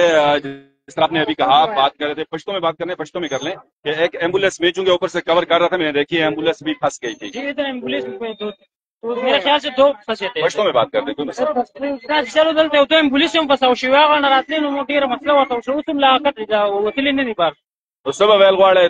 जिस तरह आपने अभी कहा, बात कर रहे थे पश्तो में बात करने, पश्तो में कर लें कि एक एम्बुलेंस में चूंकि ऊपर से कवर कर रहा था, मैंने देखी एम्बुलेंस भी फंस गई थी। एम्बुलेंस तो मेरे ख्याल से 2 फंसे थे। पश्तो में बात करते चलो दलते होते एम्बुलेंस में फंसा शिवा का रात्रि में मोटी मसला होता है तुम लाकर वसीले नहीं बार तो सब अवेलवाड़ है।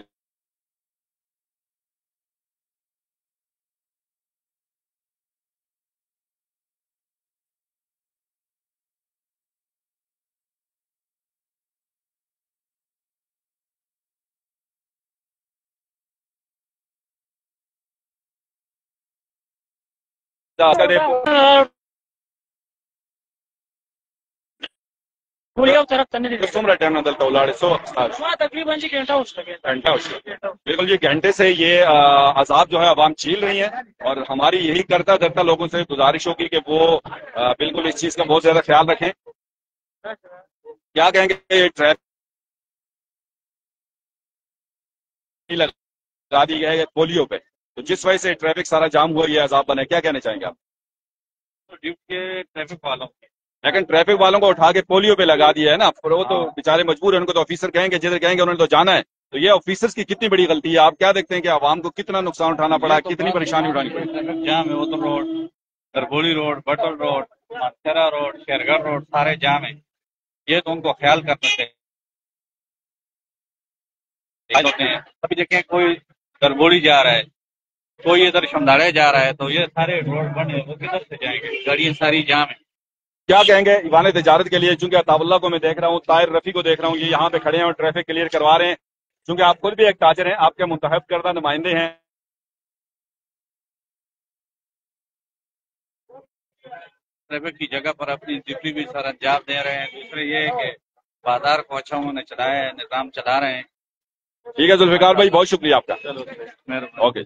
तकरीबन बिल्कुल जी घंटे से ये अजाब जो है अवाम झील रही है और हमारी यही करता धरता लोगों से गुजारिश होगी कि वो बिल्कुल इस चीज का बहुत ज्यादा ख्याल रखें। क्या कहेंगे, ट्रैफिक लगा दी है पोलियो पे, तो जिस वजह से ट्रैफिक सारा जाम हुआ, ये अजाब बने, क्या कहना चाहेंगे आप? तो ड्यूटी के ट्रैफिक वालों की, लेकिन ट्रैफिक वालों को उठा के पोलियो पे लगा दिया है ना, फिर वो तो बेचारे मजबूर है, उनको तो ऑफिसर कहेंगे, जिधर कहेंगे उन्होंने तो जाना है। तो ये ऑफिसर्स की कितनी बड़ी गलती है, आप क्या देखते हैं कि आवाम को कितना नुकसान उठाना पड़ा, कितनी परेशानी उठानी पड़ी? ट्रैफिक जाम है, उधर रोड, तरबोली रोड, बटल रोड, माथेरा रोड, शेरगढ़ रोड, सारे जाम है। ये तो उनको ख्याल करना चाहिए होते हैं। अभी देखें कोई तरबोली जा रहा है, कोई इधर शमदाड़े जा रहा है, तो ये सारे रोड बंद है, वो किधर से जाएंगे, गाड़ियां सारी जाम है। क्या कहेंगे ईवान तिजारत के लिए? चूंकि अताउल्लाह को मैं देख रहा हूँ, ताहिर रफी को देख रहा हूँ, ये यहाँ पे खड़े हैं और ट्रैफिक क्लियर करवा रहे हैं, चूंकि आप खुद भी एक ताजर हैं, आपके मुंतखब करदा नुमाइंदे हैं। ट्रैफिक की जगह पर अपनी ड्यूटी भी सर अंजाम दे रहे हैं। दूसरे ये है कि बाजार को अच्छा उन्होंने चलाया है, निज़ाम चला रहे हैं। ठीक है जुल्फिकार भाई, बहुत शुक्रिया आपका। मेहरबानी। ओके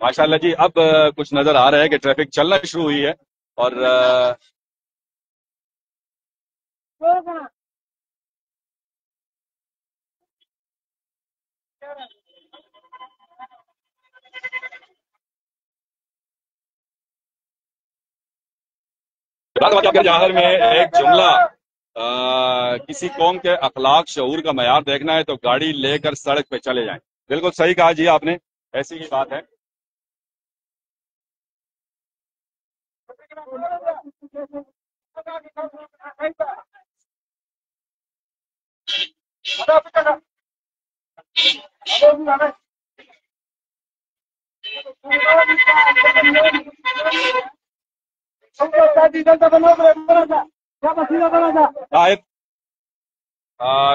माशाल्लाह जी। अब कुछ नजर आ रहा है कि ट्रैफिक चलना शुरू हुई है और जहार में एक जुमला, किसी कौम के अखलाक शऊर का मयार देखना है तो गाड़ी लेकर सड़क पे चले जाएं। बिल्कुल सही कहा जी आपने, ऐसी ही बात है।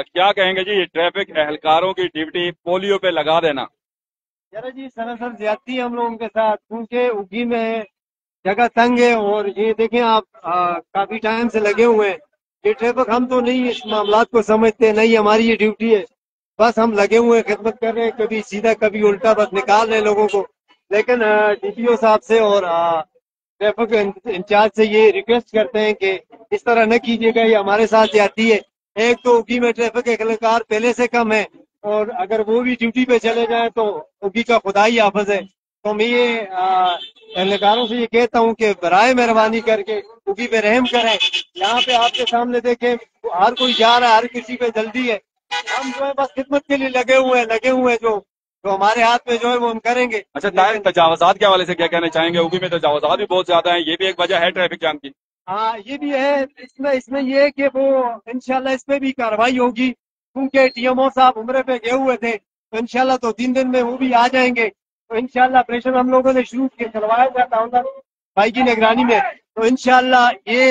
क्या कहेंगे जी, ट्रैफिक एहलकारों की ड्यूटी पोलियो पे लगा देना? यार जी सरासर ज्यादती है हम लोगों के साथ, क्योंकि उगी में जगह तंग है और ये देखें आप काफी टाइम से लगे हुए हैं। ये ट्रैफिक हम तो नहीं इस मामलात को समझते, नहीं हमारी ये ड्यूटी है, बस हम लगे हुए हैं, खिदमत कर रहे हैं, कभी सीधा कभी उल्टा, बस निकाल रहे हैं लोगों को। लेकिन डीपीओ साहब से और ट्रैफिक इंचार्ज से ये रिक्वेस्ट करते हैं कि इस तरह न कीजिएगा, ये हमारे साथ ज्यादती है। एक तो उगी में ट्रैफिक एहलकार पहले से कम है और अगर वो भी ड्यूटी पे चले जाएं तो उगी का खुदा ही हाफिज है। तो मैं ये एहलकारों से ये कहता हूँ कि बराए मेहरबानी करके उगी पे रहम करें। यहाँ पे आपके सामने देखें, हर कोई जा रहा है, हर किसी पे जल्दी है। हम जो है बस खिदमत के लिए लगे हुए हैं, जो हमारे हाथ में जो है वो हम करेंगे। अच्छा ताहिर, तजावजात के हवाले से क्या कहना चाहेंगे? उगी में तजावजात भी बहुत ज्यादा है, ये भी एक वजह है ट्रैफिक जाम की। हाँ ये भी है, इसमें ये है कि वो इंशाल्लाह इस पे भी कार्रवाई होगी, क्योंकि टीएमओ साहब उम्रे पे गए हुए थे, तो इंशाल्लाह 2-3 दिन में वो भी आ जाएंगे। तो इंशाल्लाह ऑपरेशन हम लोगों ने शुरू करवाया जाता है भाई की निगरानी में, तो इंशाल्लाह ये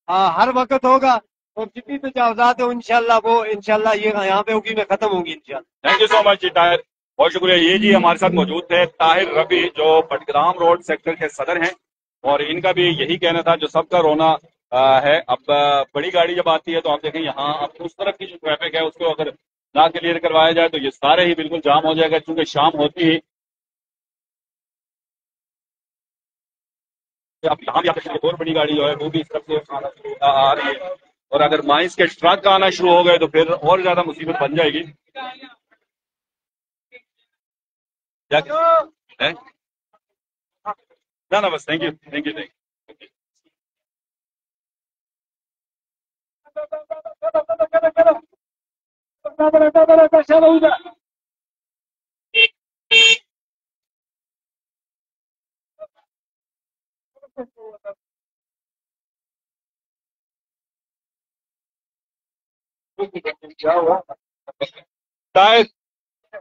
हर वक्त होगा और जितनी तजावजात है इंशाल्लाह ये यहाँ पे उगी में खत्म होगी इंशाल्लाह। थैंक यू सो मच जी ताहिर, बहुत शुक्रिया। ये जी हमारे साथ मौजूद थे ताहिर रफी, जो बटग्राम रोड सेक्टर के सदर हैं, और इनका भी यही कहना था जो सबका रोना है। अब बड़ी गाड़ी जब आती है तो आप देखें यहाँ अब उस तरफ की जो ट्रैफिक है उसको अगर ना क्लियर करवाया जाए तो ये सारे ही बिल्कुल जाम हो जाएगा, क्योंकि शाम होती ही अब यहाँ भी आप देखें और बड़ी गाड़ी जो है वो भी इस तरफ से आ रही है, और अगर माइंस के ट्रक आना शुरू हो गए तो फिर और ज्यादा मुसीबत बन जाएगी। क्या ना बस थैंक यू। शायद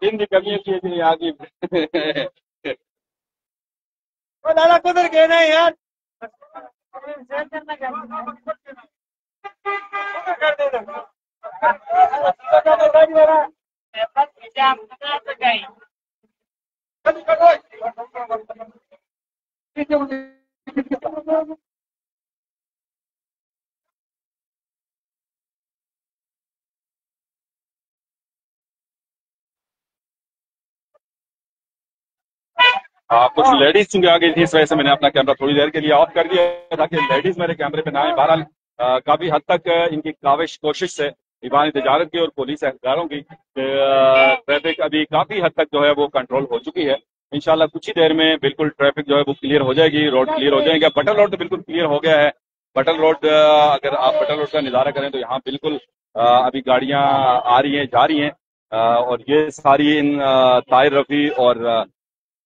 इन कमियों की आगे लाला कुदर कहना है यार, कुछ लेडीज चूंकि आ गई थी, इस वजह से मैंने अपना कैमरा थोड़ी देर के लिए ऑफ कर दिया ताकि लेडीज मेरे कैमरे पे ना आए। बहरहाल काफी हद तक इनकी कोशिश से ایوان تجارت کی اور پولیس اہلکاروں کی کہ ٹریفک ابھی کافی حد تک جو ہے وہ کنٹرول ہو چکی ہے. انشاءاللہ کچھ ہی دیر میں بالکل ٹریفک جو ہے وہ کلیئر ہو جائے گی, روڈ کلیئر ہو جائیں گے. بٹل روڈ تو بالکل کلیئر ہو گیا ہے. بٹل روڈ اگر آپ بٹل روڈ کا نظارہ کریں تو یہاں بالکل ابھی گاڑیاں آ رہی ہیں جا رہی ہیں, اور یہ ساری ان طاہر رفیع اور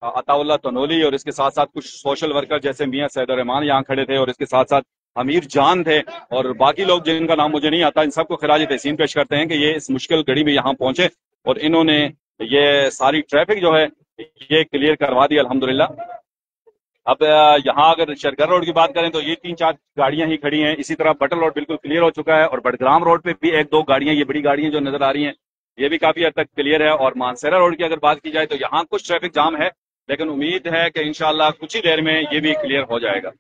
عطا اللہ تنولی اور اس کے ساتھ ساتھ کچھ سوشل ورکر جیسے میاں سید الرحمان یہاں کھڑے تھے, اور اس کے ساتھ ساتھ حمیر جان تھے, اور باقی لوگ جن کا نام مجھے نہیں آتا. ان سب کو خراج تحسین پیش کرتے ہیں کہ یہ اس مشکل گھڑی میں یہاں پہنچے اور انہوں نے یہ ساری ٹریفک جو ہے یہ کلیئر کروا دی الحمدللہ. اب یہاں اگر شرگر روڈ کی بات کریں تو یہ 3-4 گاڑیاں ہی کھڑی ہیں. اسی طرح بٹل روڈ بالکل کلیئر ہو چکا ہے, اور بٹگرام روڈ پہ بھی 1-2 گاڑیاں, یہ بڑی گاڑیاں جو نظر آ رہی ہیں یہ بھی کافی حد تک کلیئر ہے. اور مانسیرا روڈ کی اگر بات کی جائے تو یہاں کچھ ٹریفک جام ہے, لیکن امید ہے کہ انشاءاللہ کچھ ہی دیر میں یہ بھی کلیئر ہو جائے گا.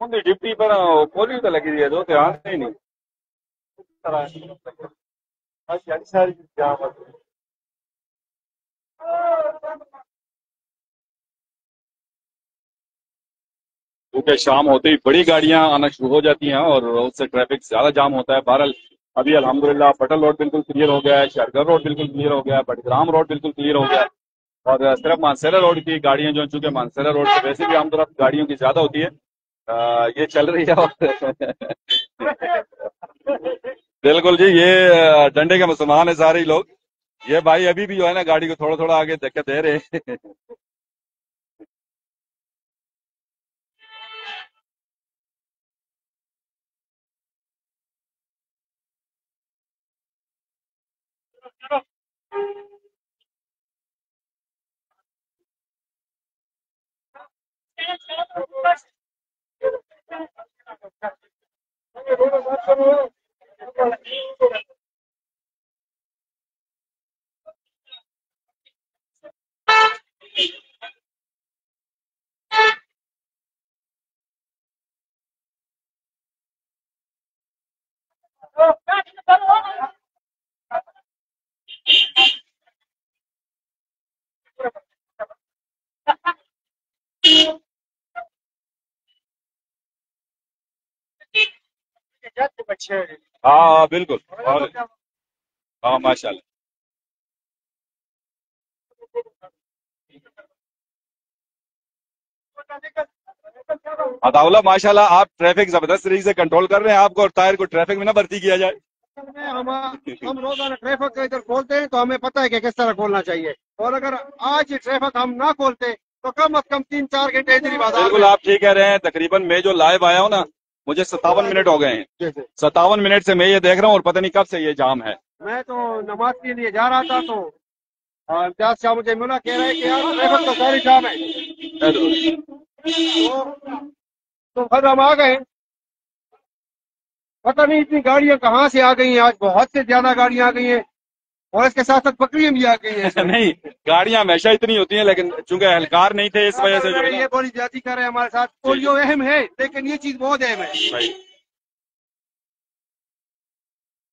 ڈپٹی پر پولیو تو لگی رہی ہے جو دھیان سے ہی نہیں. کیونکہ شام ہوتے ہی بڑی گاڑیاں آنا شروع ہو جاتی ہیں اور اس سے ٹریفک زیادہ جام ہوتا ہے. بہرحال ابھی الحمدللہ بٹل روڈ بالکل کلیئر ہو گیا ہے, شرگر روڈ بالکل کلیئر ہو گیا ہے, بٹگرام روڈ بالکل کلیئر ہو گیا ہے, اور صرف مانسیرا روڈ کی گاڑیاں جو ہیں, چونکہ مانسیرا روڈ پہ ویسے بھی عام طرف گاڑیوں کی زیادہ ہوتی ہے, یہ چل رہی ہے. بالکل جی, یہ ڈنڈے کے مسلمان ہیں سارے لوگ. یہ بھائی ابھی بھی جو ہے نا گاڑی کو تھوڑا تھوڑا آگے دھکے دے رہے. ہاں بالکل, ہاں ماشاء اللہ. عطا اللہ ماشاء اللہ آپ ٹریفک زبردست طریقے سے کنٹرول کر رہے ہیں. آپ کو اور طاہر کو ٹریفک میں نہ بھرتی کیا جائے. ہم روزانہ ٹریفک ادھر کھولتے ہیں تو ہمیں پتہ ہے کہ کس طرح کھولنا چاہیے, اور اگر آج یہ ٹریفک ہم نہ کھولتے تو کم از کم 3-4 گھنٹے ادھر ہی بازار. بالکل آپ ٹھیک کہہ رہے ہیں. تقریباً میں جو لائیو آیا ہوں نا, مجھے 57 منٹ ہو گئے ہیں. 57 منٹ سے میں یہ دیکھ رہا ہوں اور پتہ نہیں کب سے یہ جام ہے. میں تو نماز کے لیے جا رہا تھا تو امتیاز شاہ مجھے ملا, کہہ رہے کہ یار ٹریفک تو ساری جام ہے. تو پھر ہم آ گئے, پتہ نہیں اتنی گاڑیاں کہاں سے آ گئی ہیں. آج بہت سے زیادہ گاڑیاں آ گئی ہیں, اور اس کے ساتھ ساتھ بکریاں بھی آ گئی ہیں. نہیں, گاڑیاں ہمیشہ اتنی ہوتی ہیں, لیکن چونکہ اہلکار نہیں تھے اس وجہ سے جو ہے یہ بڑی زیادتی کر رہے ہیں ہمارے ساتھ. پولیو اہم ہے لیکن یہ چیز بہت اہم ہے.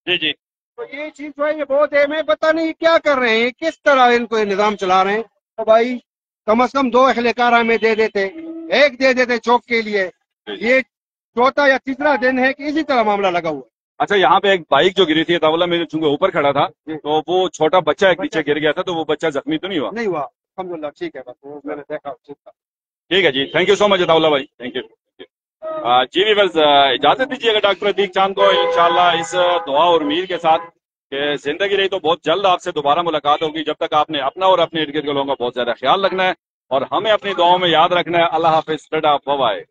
جی جی, تو یہ چیز جو ہے یہ بہت اہم ہے. پتہ نہیں کیا کر رہے ہیں, کس طرح ان کو یہ نظام چلا رہے ہیں. تو بھائی کم از کم 2 اہلکار ہمیں دے دیتے, ایک دے دیتے چوک کے لیے. یہ چوتھا یا تیسرا دن ہے کہ اسی طرح معاملہ لگا ہوا ہے. اچھا یہاں پہ ایک بائک جو گری تھی طاولہ میں چونکہ اوپر کھڑا تھا, تو وہ چھوٹا بچہ ایک پیچھے گر گیا تھا, تو وہ بچہ زخمی تو نہیں ہوا؟ نہیں ہوا الحمدللہ, ٹھیک ہے. بس وہ میں نے دیکھا. ٹھیک ہے جی, تھینک یو سو مچ طاولہ بھائی, تھینک یو. جی بھی بس اجازت دیجیے گا ڈاکٹر عتیق چاند کو انشاءاللہ اس دعا اور امید کے ساتھ کہ زندگی رہی تو بہت جلد آپ سے دوبارہ ملاقات ہوگی. جب تک آپ نے اپنا اور اپنے ارد گرد کے لوگوں کا بہت زیادہ خیال رکھنا ہے, اور ہمیں اپنی دعاؤں میں یاد رکھنا ہے. اللہ حافظ, ٹاٹا, بائے بائے.